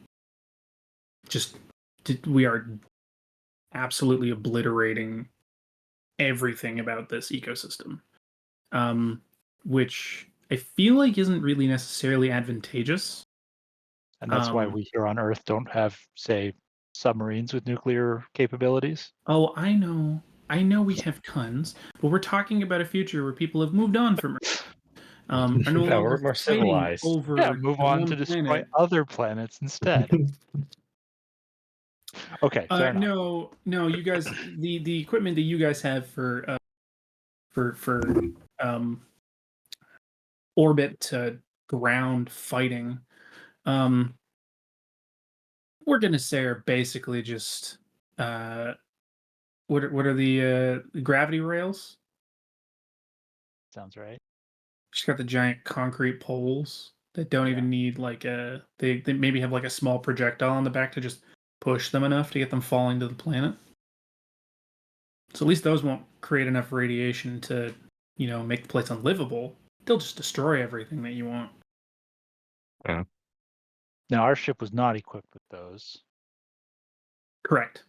absolutely obliterating everything about this ecosystem, which I feel like isn't really necessarily advantageous. And that's why we here on Earth don't have, say, submarines with nuclear capabilities. Oh, I know we have tons, but we're talking about a future where people have moved on from Earth. Are no No, longer we're more fighting civilized. over Yeah, move the on one to destroy planet. other planets instead. Okay, fair enough. No, you guys, the equipment that you guys have for um, orbit to ground fighting, we're gonna say are basically just what are the gravity rails? Sounds right. She's got the giant concrete poles that don't even need like they maybe have like a small projectile on the back to just push them enough to get them falling to the planet. So at least those won't create enough radiation to, make the place unlivable. They'll just destroy everything that you want. Yeah. Now, our ship was not equipped with those. Correct.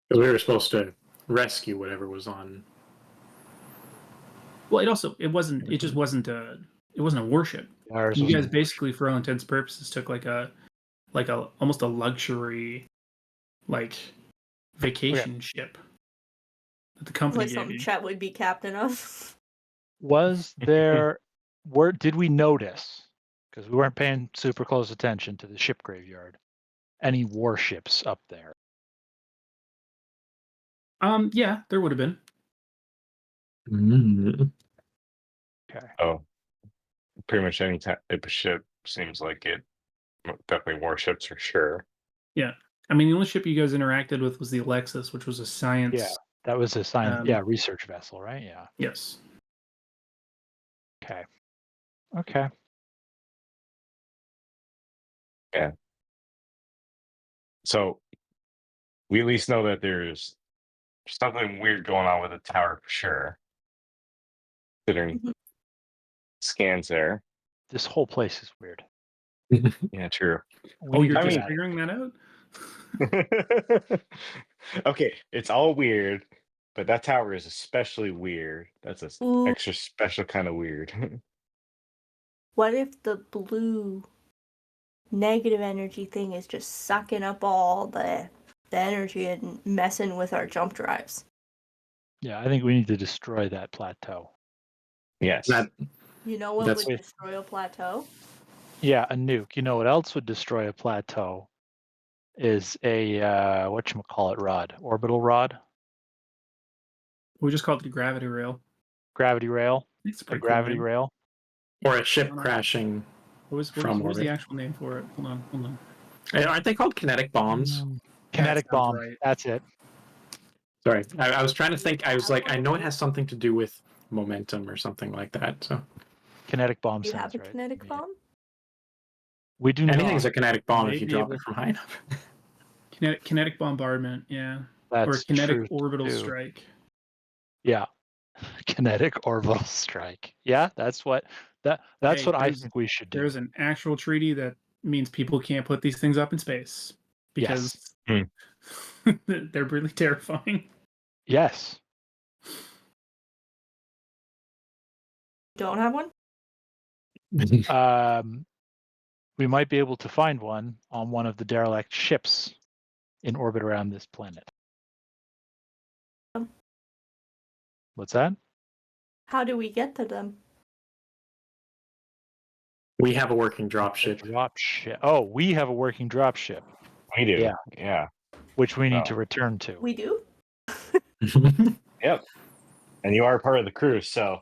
Because we were supposed to rescue whatever was on. Well, it just wasn't a warship. Ours You was guys basically, for all intents and purposes, took like a almost a luxury like vacation ship that the company Like gave something you. Chet would be captain of. Was there did we notice, because we weren't paying super close attention to the ship graveyard, any warships up there? Yeah, there would have been. Mm. Okay. Oh, pretty much any type of ship seems like it. Definitely warships for sure. Yeah. I mean, the only ship you guys interacted with was the Alexis, which was a science. Yeah, that was a science, Um, research vessel, right? Yeah. Yes. Okay. Okay. Yeah. So we at least know that there's something weird going on with the tower for sure. Considering Mhm. scans there. This whole place is weird. Yeah, true. We Oh, need you're to just get out of figuring that out? Okay, it's all weird, but that tower is especially weird. That's a Ooh, extra special kind of weird. what if the blue negative energy thing is just sucking up all the energy and messing with our jump drives? Yeah, I think we need to destroy that plateau. Yes. That You know what That's- would destroy a plateau? Yeah, a nuke. You know what else would destroy a plateau? Is a whatchamacallit rod, orbital rod, We just called it a gravity rail. gravity rail, It's a a pretty cool gravity name. rail. or a ship crashing. What was from the orbit. actual name for it? Hold on. Aren't they called kinetic bombs? Kinetic sounds bomb. right. That's it. Sorry, I was trying to think. I was Yeah, like, I know it has something to do with momentum or something like that. So Kinetic bomb Do you sounds have a right. kinetic to me. bomb? We do anything's not. a kinetic bomb if you drop Maybe it from high enough. kinetic bombardment, yeah. That's Or kinetic true orbital too. strike. Yeah. Kinetic orbital strike. Yeah, that's what Hey, I there's- think we should do. There's an actual treaty that means people can't put these things up in space because they're really terrifying. Yes. Don't have one? We might be able to find one on one of the derelict ships in orbit around this planet. What's that? How do we get to them? We have a working drop A ship. drop ship. Oh, we have a working drop ship, We do. Yeah. Yeah. which we need Oh. to return to. We do? Yep. And you are part of the crew, so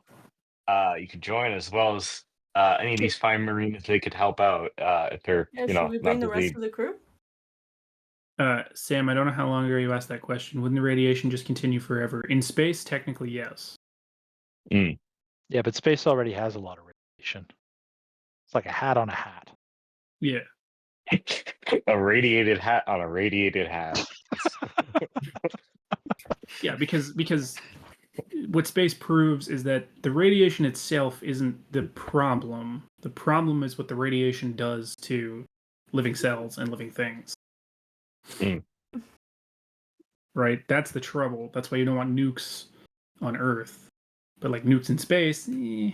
you could join as well as any of these fine marines. They could help out if they're Yeah, should we bring not the rest busy. of the crew? Sam, I don't know how long ago you asked that question. Wouldn't the radiation just continue forever? In space, technically, yes. Mm. Yeah, but space already has a lot of radiation. radiation. It's like a hat on a hat. Yeah. A radiated hat on a radiated hat. Yeah, because what space proves is that the radiation itself isn't the problem. The problem is what the radiation does to living cells and living things. Mm. Right? That's the trouble. That's why you don't want nukes on Earth. But like nukes in space, Yeah,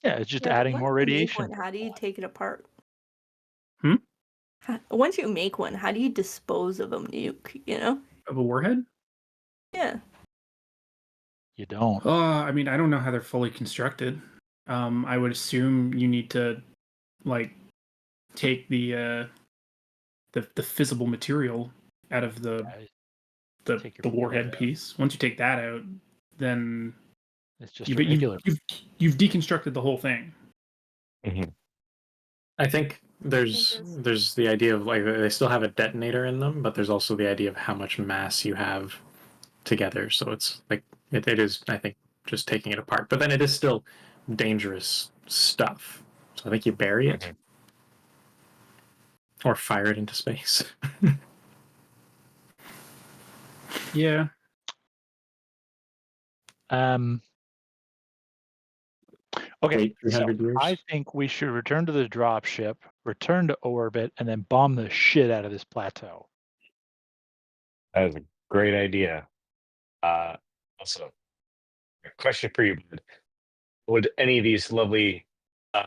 it's just Yeah, but adding once more you make radiation. one, how do you take it apart? Hmm? Once you make one, how do you dispose of a nuke? You know? of a warhead? Yeah. You don't. I mean, I don't know how they're fully constructed. I would assume you need to like take the fissile material out of the Take your warhead warhead out. piece. Once you take that out, then It's just a regular. you've deconstructed the whole thing. Mhm. I think there's the idea of like they still have a detonator in them, but there's also the idea of how much mass you have together. So it's like it is, I think, just taking it apart. But then it is still dangerous stuff. So I think you bury it Mhm. or fire it into space. Yeah. Okay, Wait so 300 years. I think we should return to the dropship, return to orbit, and then bomb the shit out of this plateau. That is a great idea. Also, a question for you, bud. Would any of these lovely uh,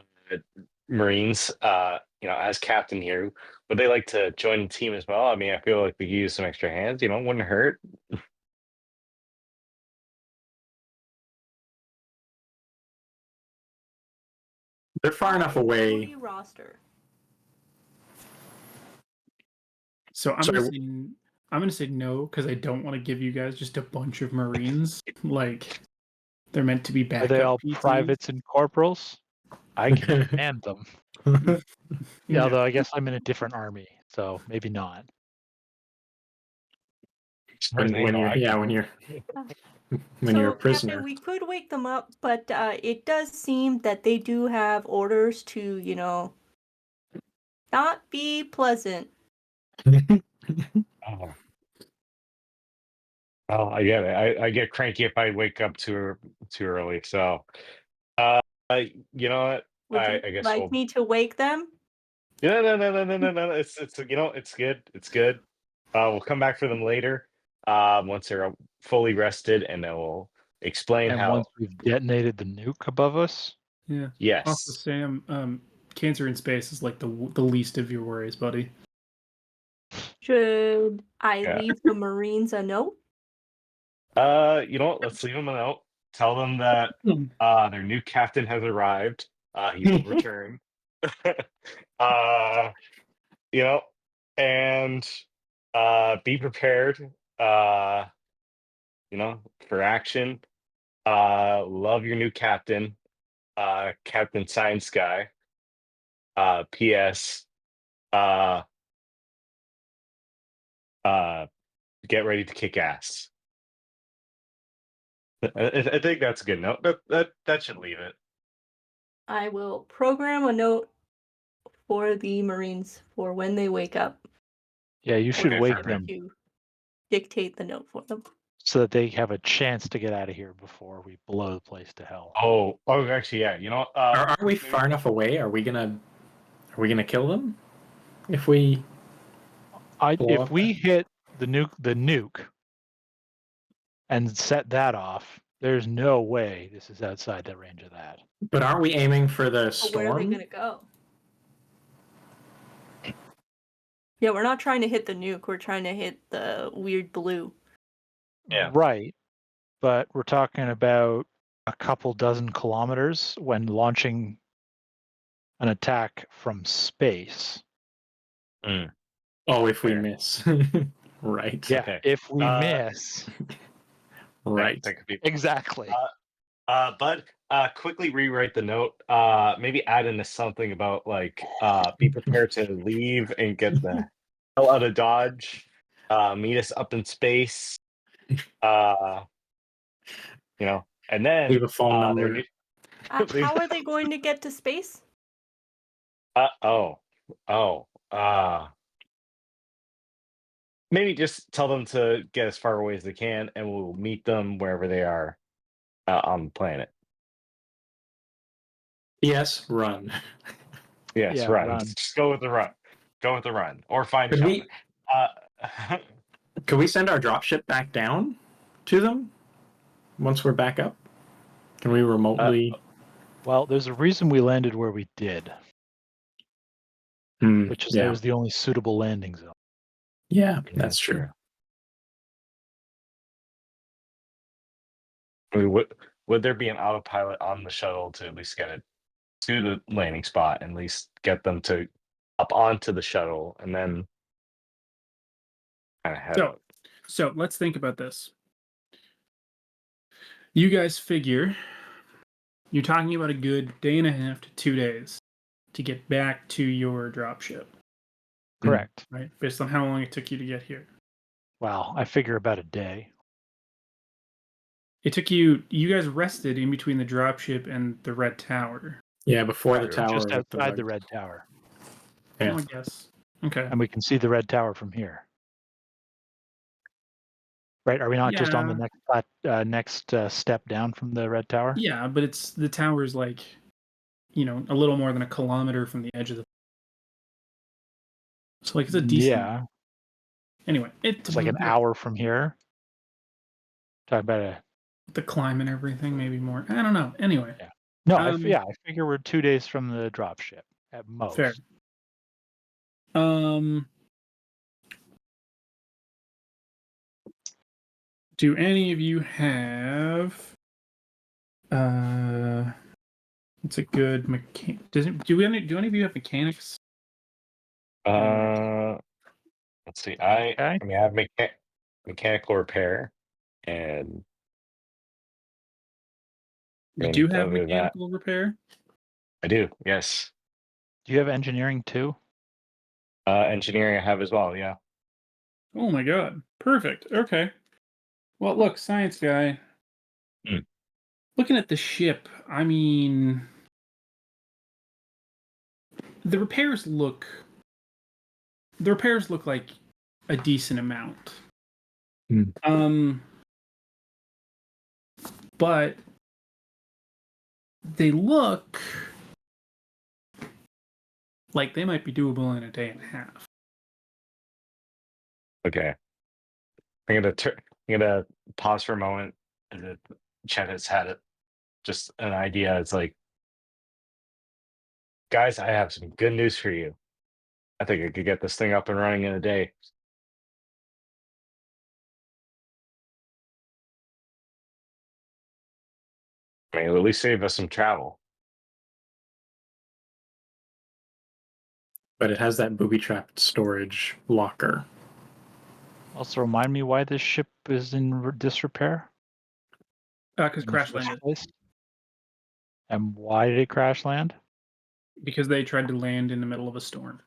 Marines, as captain here, would they like to join the team as well? I mean, I feel like we could use some extra hands. Wouldn't hurt. They're far enough Who do away. you roster? So I'm Sorry. gonna say no because I don't want to give you guys just a bunch of Marines. Like they're meant to be backup Are they all PTs. privates and corporals? I can command them. Yeah, although I guess I'm in a different army, so maybe not. when you're a So, prisoner. Captain, we could wake them up, but it does seem that they do have orders to, not be pleasant. Oh. Oh, I get it. I get cranky if I wake up too early. So, uh, you know what? Would you I guess like me to wake them? Yeah, no. It's good. It's good. We'll come back for them later. Once they're fully rested, and then we'll explain And how. once we've detonated the nuke above us, Yeah. Also, Yes. Sam, cancer in space is like the least of your worries, buddy. Should I Yeah. leave the Marines a note? You know what? Let's leave them a note. Tell them that their new captain has arrived. He will return. uh, and be prepared. For action. Love your new captain, Captain Science Guy. P.S. Uh, get ready to kick ass. I think that's a good note. That should leave it. I will program a note for the Marines for when they wake up. yeah, you should Okay, wake perfect. them To dictate the note for them. so that they have a chance to get out of here before we blow the place to hell. Oh, actually, yeah. Are we far enough away? Are we gonna kill them if we? blow If up we hit the nuke and set that off, there's no way this is outside the range of that. But aren't we aiming for the But where are they storm? gonna go? Yeah, we're not trying to hit the nuke. We're trying to hit the weird blue. Yeah. Right. But we're talking about a couple dozen kilometers when launching an attack from space. Oh, if we Fair. miss. Right. Yeah, Okay. if we miss. Right. That could be. Exactly. Bud, quickly rewrite the note. Maybe add in something about be prepared to leave and get the hell out of Dodge. Meet us up in space. And then Leave a phone their number. new How are they going to get to space? Oh, oh. Maybe just tell them to get as far away as they can, and we'll meet them wherever they are on the planet. Yes, run. Yes, Yeah, run. run. Just go with the run. Go with the run, or find Could shelter. we could we send our dropship back down to them once we're back up? Can we remotely? Well, there's a reason we landed where we did, which is that it Yeah, was the only suitable landing zone. yeah, that's true. I mean, would there be an autopilot on the shuttle to at least get it to the landing spot, and at least get them to up onto the shuttle, and then kind of head out? So let's think about this. You guys figure you're talking about a good day and a half to 2 days to get back to your dropship, Correct. right? Based on how long it took you to get here. Wow, I figure about a day. It took you guys rested in between the dropship and the red tower. Yeah, before the Right, tower. just with outside the red tower, Yeah. Oh, I guess. Okay. and we can see the red tower from here. Right? Are we not just on the next step down from the red tower? Yeah, but the tower's like, a little more than a kilometer from the edge of the. So like it's a decent. Yeah, Anyway, it's like an hour from here. Talk about the climb and everything, maybe more. I don't know. Anyway. Yeah. No, Um, I figure we're 2 days from the dropship at most. Fair. Do any of you have it's a good mechanic. Do any of you have mechanics? Let's see. I Okay. mean, I have mechanical repair, and You do have other than that, mechanical repair? I do. Yes. Do you have engineering too? Engineering I have as well. Yeah. Oh my god. Perfect. Okay. Well, look, science guy. Hmm. Looking at the ship, I mean, the repairs look like a decent amount. But they look like they might be doable in a day and a half. Okay. I'm gonna pause for a moment. And Chet has had it. Just an idea. It's like, guys, I have some good news for you. I think I could get this thing up and running in a day. I mean, it'll at least save us some travel. But it has that booby-trapped storage locker. Also, remind me why this ship is in disrepair. Because in the crash first landed. place? And why did it crash land? Because they tried to land in the middle of a storm.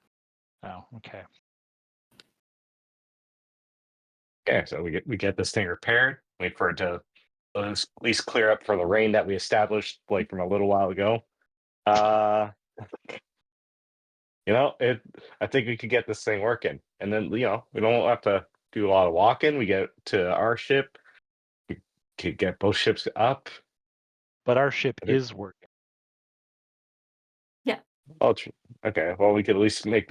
Oh, okay. Okay, so we get this thing repaired. Wait for it to at least clear up for the rain that we established like from a little while ago. I think we could get this thing working, and then we don't have to do a lot of walking. We get to our ship. We could get both ships up. But our ship is working. Yeah. Oh, okay. Well, we could at least make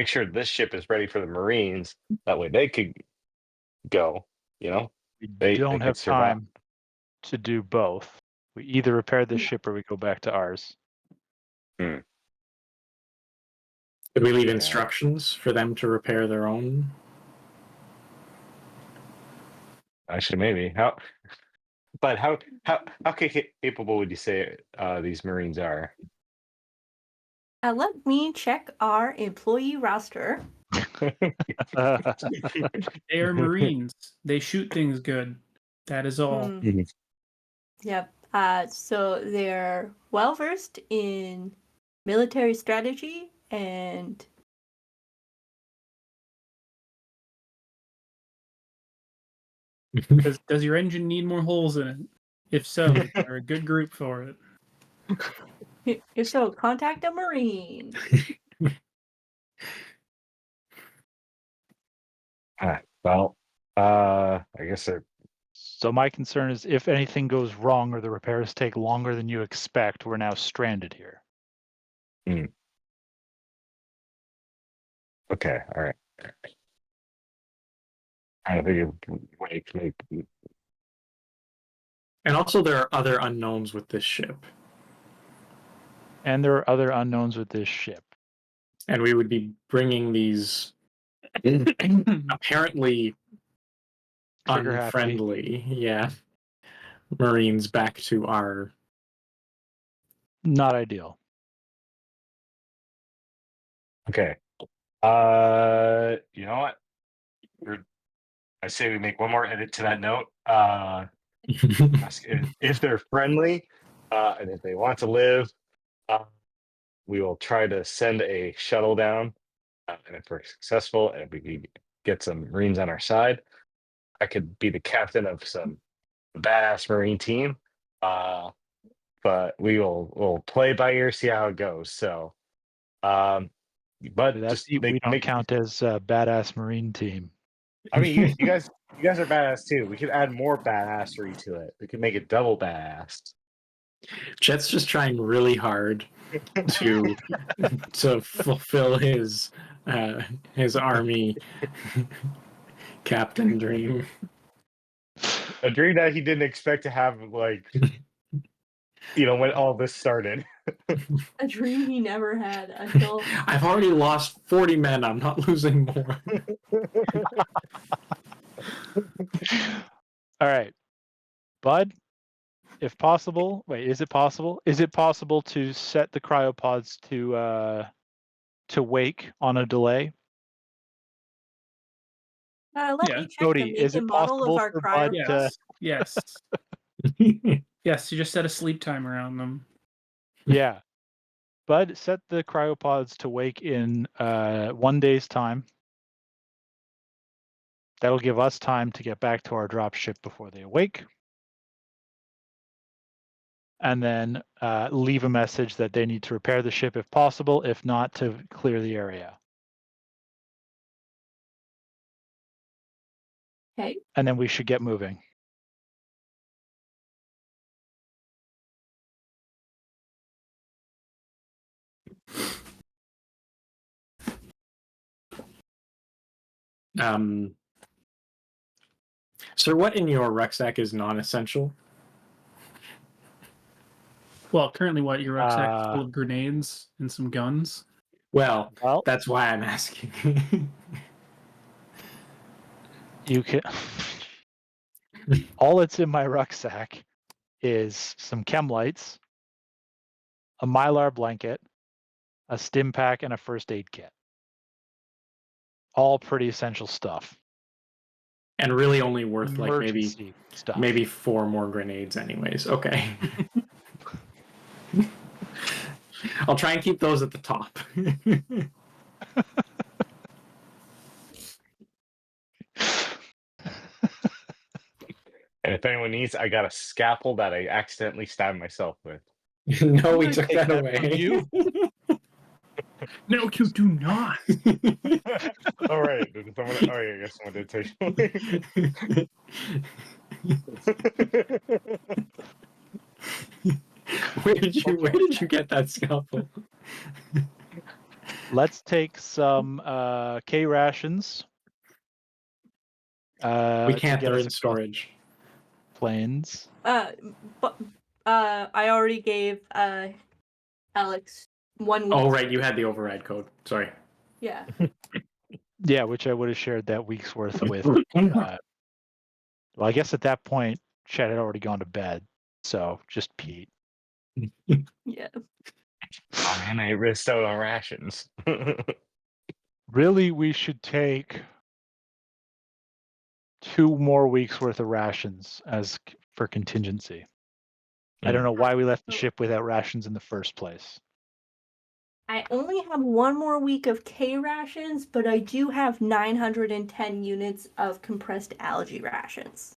sure this ship is ready for the Marines. That way, they could go. We They don't could have survive. time to do both. We either repair this ship or we go back to ours. Could we leave instructions for them to repair their own? Actually, maybe how capable would you say these Marines are? Let me check our employee roster. They are Marines. They shoot things good. That is all. Yep. So they're well versed in military strategy and Does your engine need more holes in it? If so, they're a good group for it. If so, contact a Marine. Well, I guess So my concern is if anything goes wrong or the repairs take longer than you expect, we're now stranded here. okay. All right. I think make And also, there are other unknowns with this ship, And there are other unknowns with this ship. and we would be bringing these apparently Trigger happy. unfriendly, Marines back to our. Not ideal. Okay. You know what? I say we make one more edit to that note. Ask if they're friendly, and if they want to live, we will try to send a shuttle down. And if we're successful and we can get some Marines on our side, I could be the captain of some badass Marine team. But we'll play by ear, see how it goes. So, but That's just we don't count as a badass Marine team. I mean, you guys are badass too. We could add more badassery to it. We could make it double badass. Jet's just trying really hard to fulfill his army captain dream. A dream that he didn't expect to have, like, when all this started. A dream he never had until. I've already lost 40 men. I'm not losing more. All right. Bud, if possible, wait, is it possible? Is it possible to set the cryopods to wake on a delay? Let Yeah. me check Cody, the make is it and model of possible our for cryo. Bud Yes. Yes, you just set a sleep timer on them. Yeah. Bud, set the cryopods to wake in 1 day's time. That'll give us time to get back to our drop ship before they awake. And then leave a message that they need to repair the ship if possible, if not, to clear the area. Okay. And then we should get moving. Sir, what in your rucksack is non-essential? Well, currently, what your rucksack is full of grenades and some guns. Well, Well, that's why I'm asking. you can. All that's in my rucksack is some chem lights, a Mylar blanket, a stim pack, and a first aid kit. All pretty essential stuff. And really only worth Emergency stuff. maybe 4 more grenades anyways. Okay. I'll try and keep those at the top. And if anyone needs, I got a scalpel that I accidentally stabbed myself with. No, we gonna took take that that away. from you. No, you do not. All right. I guess someone did take it. Where did you get that scalpel? Let's take some K rations. We can't. to get They're us in across storage. planes. But I already gave Alex 1 week. Oh, right. You had the override code. Sorry. Yeah. Yeah, which I would have shared that week's worth with. Well, I guess at that point, Chad had already gone to bed, so just Pete. Yeah. Oh man, I risked out on rations. Really, we should take 2 more weeks worth of rations for contingency. I don't know why we left the ship without rations in the first place. I only have 1 more week of K rations, but I do have 910 units of compressed algae rations.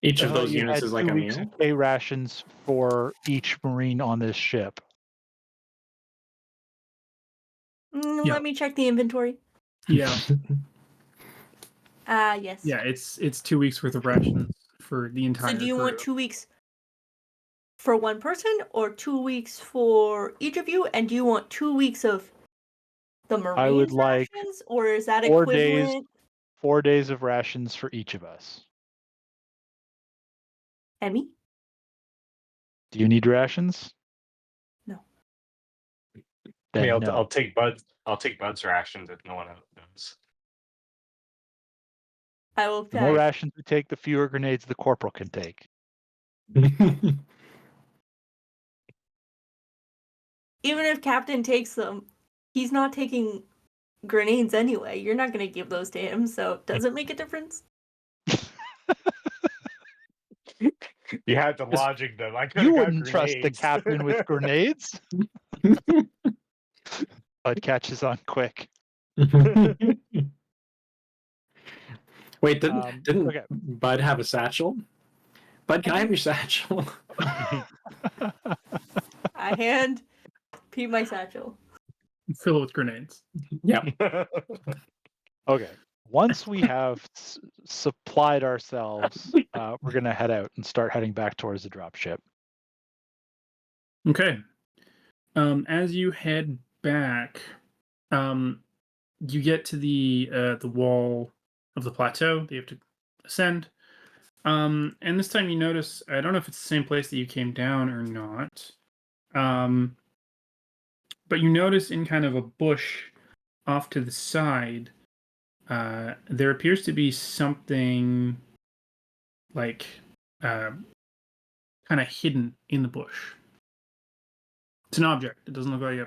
Each of those You units had is like 2 a weeks meal. of K rations for each Marine on this ship. Yeah. Let me check the inventory. Yeah. Yes. Yeah, it's 2 weeks worth of rations for the entire So do you crew. want 2 weeks for one person or 2 weeks for each of you? And do you want 2 weeks of the I would Marines like rations, or is that 4 days. equivalent? 4 days of rations for each of us. Emmy? Do you need rations? No. I Then mean, no. I'll take Bud's. I'll take Bud's rations if no one else does. I will The more check. rations we take, the fewer grenades the corporal can take. Even if Captain takes them, he's not taking grenades anyway. You're not going to give those to him, so does it make a difference? You had to logic them. I could You have got wouldn't trust the grenades. captain with grenades. Bud catches on quick. Wait, didn't Okay. Bud have a satchel? Bud, can I have your satchel? I hand Pete my satchel. Fill it with grenades. Yeah. Okay. Once we have supplied ourselves, we're going to head out and start heading back towards the dropship. Okay. As you head back, you get to the wall of the plateau that you have to ascend. And this time you notice, I don't know if it's the same place that you came down or not. But you notice in kind of a bush off to the side, there appears to be something like kind of hidden in the bush. It's an object. It doesn't look like a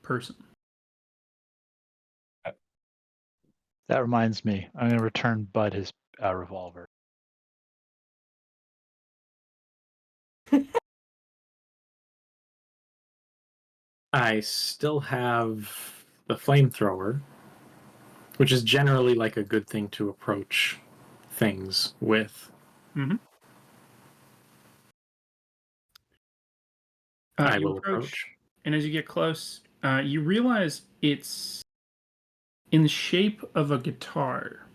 person. That reminds me, I'm going to return Bud his revolver. I still have the flamethrower, which is generally like a good thing to approach things with. Mm-hmm. I You will approach. and as you get close, you realize it's in the shape of a guitar.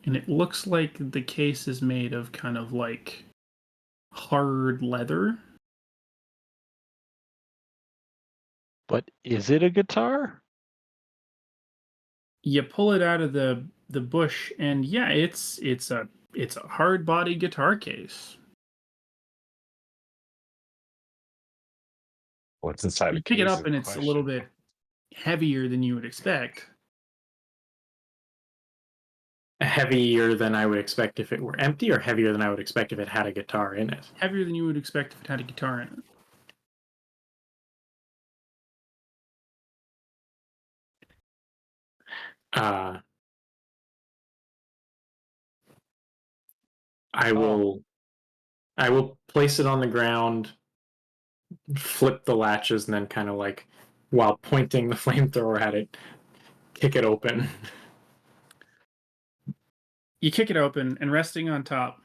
And it looks like the case is made of kind of like hard leather. But is it a guitar? You pull it out of the bush, and yeah, it's a hard body guitar case. What's inside You the pick it case up, is and the it's a little question. bit heavier than you would expect. Heavier than I would expect if it were empty, or heavier than I would expect if it had a guitar in it? Heavier than you would expect if it had a guitar in it. I will place it on the ground, flip the latches, and then kind of like, while pointing the flamethrower at it, kick it open. You kick it open, and resting on top,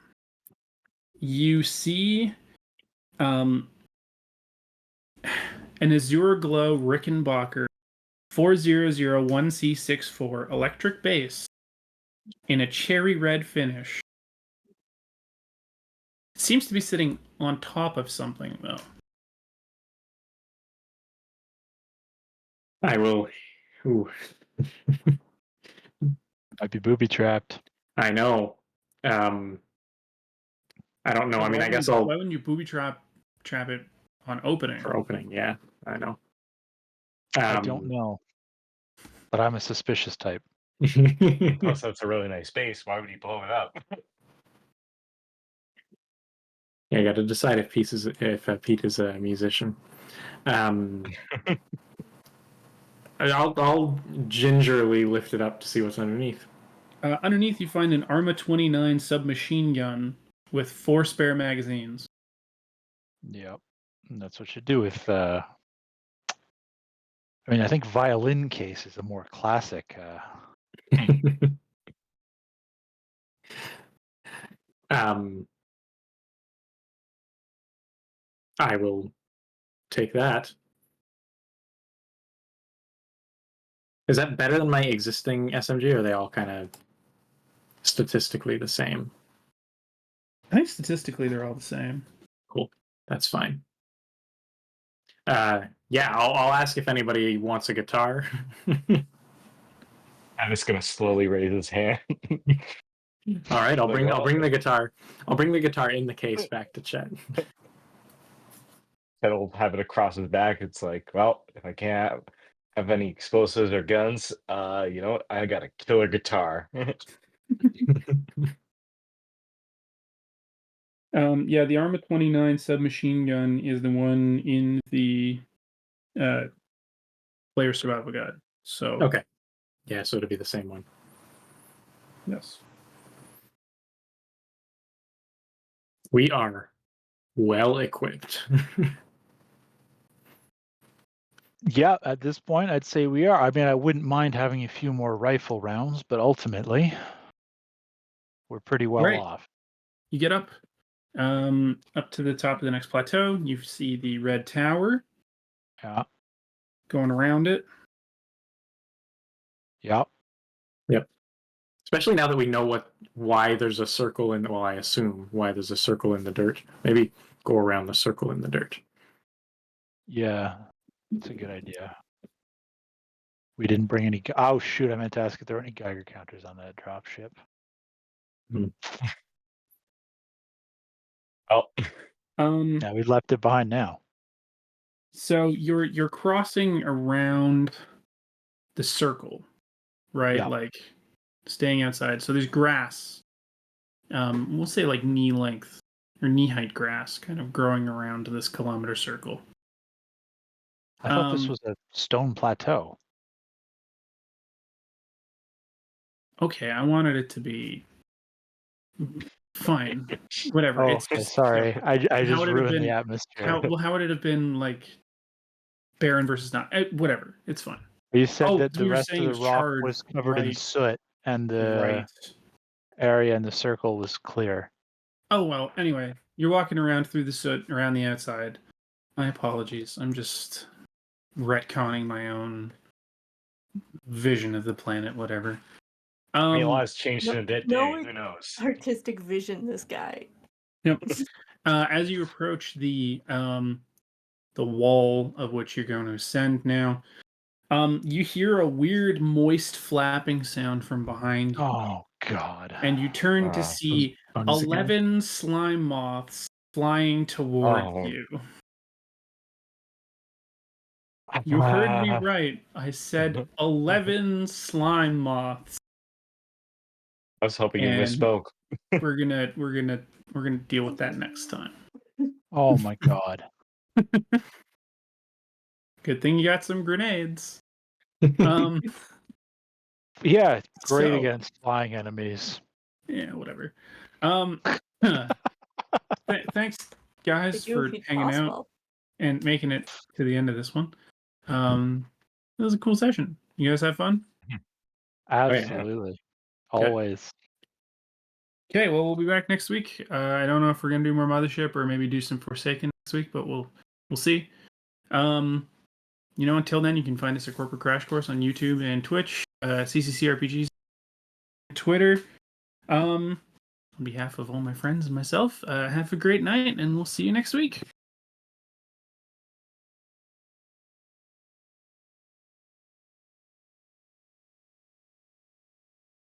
you see an Azure Glow Rickenbacker 4001C64 electric bass in a cherry red finish. It seems to be sitting on top of something, though. I will. Ooh, Might be booby trapped. I know. I don't know. I mean, I guess I'll. Why wouldn't you booby trap it on opening? For opening, yeah, I know. I don't know. But I'm a suspicious type. Plus, that's a really nice base. Why would he blow it up? Yeah, I got to decide if Pete is a musician. I'll gingerly lift it up to see what's underneath. Underneath, you find an Arma 29 submachine gun with 4 spare magazines. Yep. And that's what you do with. I mean, I think violin case is a more classic. I will take that. Is that better than my existing SMG, or are they all kind of statistically the same? I think statistically they're all the same. Cool. That's fine. Yeah, I'll ask if anybody wants a guitar. I'm just gonna slowly raise his hand. All right, I'll Like, bring the guitar. I'll bring the guitar in the case back to Chet. He'll have it across his back. It's like, well, if I can't have any explosives or guns, you know what? I got a killer guitar. Yeah, the Arma 29 submachine gun is the one in the player survival guide. So Okay. Yeah, so it'll be the same one. yes. We are well equipped. Yeah, at this point, I'd say we are. I mean, I wouldn't mind having a few more rifle rounds, but ultimately, we're pretty well Right. off. You get up to the top of the next plateau. You see the red tower Yeah. going around it. Yeah. Yep. Especially now that we know why there's a circle in. Well, I assume why there's a circle in the dirt. Maybe go around the circle in the dirt. Yeah. That's a good idea. We didn't bring any. Oh shoot! I meant to ask if there were any Geiger counters on that drop ship. Oh, Yeah, we left it behind now. So you're crossing around the circle, right? Yeah. Like staying outside. So there's grass. We'll say like knee length or knee height grass kind of growing around this kilometer circle. I thought this was a stone plateau. Okay, I wanted it to be fine. Whatever. Oh, It's okay, just sorry. I how just would it have ruined been the atmosphere. how would it have been like Baron versus not whatever, it's fine. You said Oh, that so the you're rest of saying the it's rock charred, was covered in right? soot and the Right. area in the circle was clear. Oh well, anyway, you're walking around through the soot around the outside. My apologies. I'm just retconning my own vision of the planet, whatever. I mean, a lot has changed in a day. No Who knows? artistic vision, this guy. Yep. As you approach the wall of which you're going to ascend now, you hear a weird moist flapping sound from behind you, Oh God. and you turn to see Bugs again. 11 slime moths flying toward Oh. you. You heard me right. I said 11 slime moths. I was hoping you And misspoke. we're gonna deal with that next time. Oh my God. Good thing you got some grenades. Yeah, great So- against flying enemies. Yeah, whatever. Thanks guys Did you for shoot hanging out crossbow? and making it to the end of this one. It was a cool session. You guys have fun? Absolutely. Okay. Always. Okay, well, we'll be back next week. I don't know if we're gonna do more Mothership or maybe do some Forsaken next week, but we'll see. Until then, you can find us at Corporate Crash Course on YouTube and Twitch, CCCRPGs, Twitter. On behalf of all my friends and myself, have a great night, and we'll see you next week.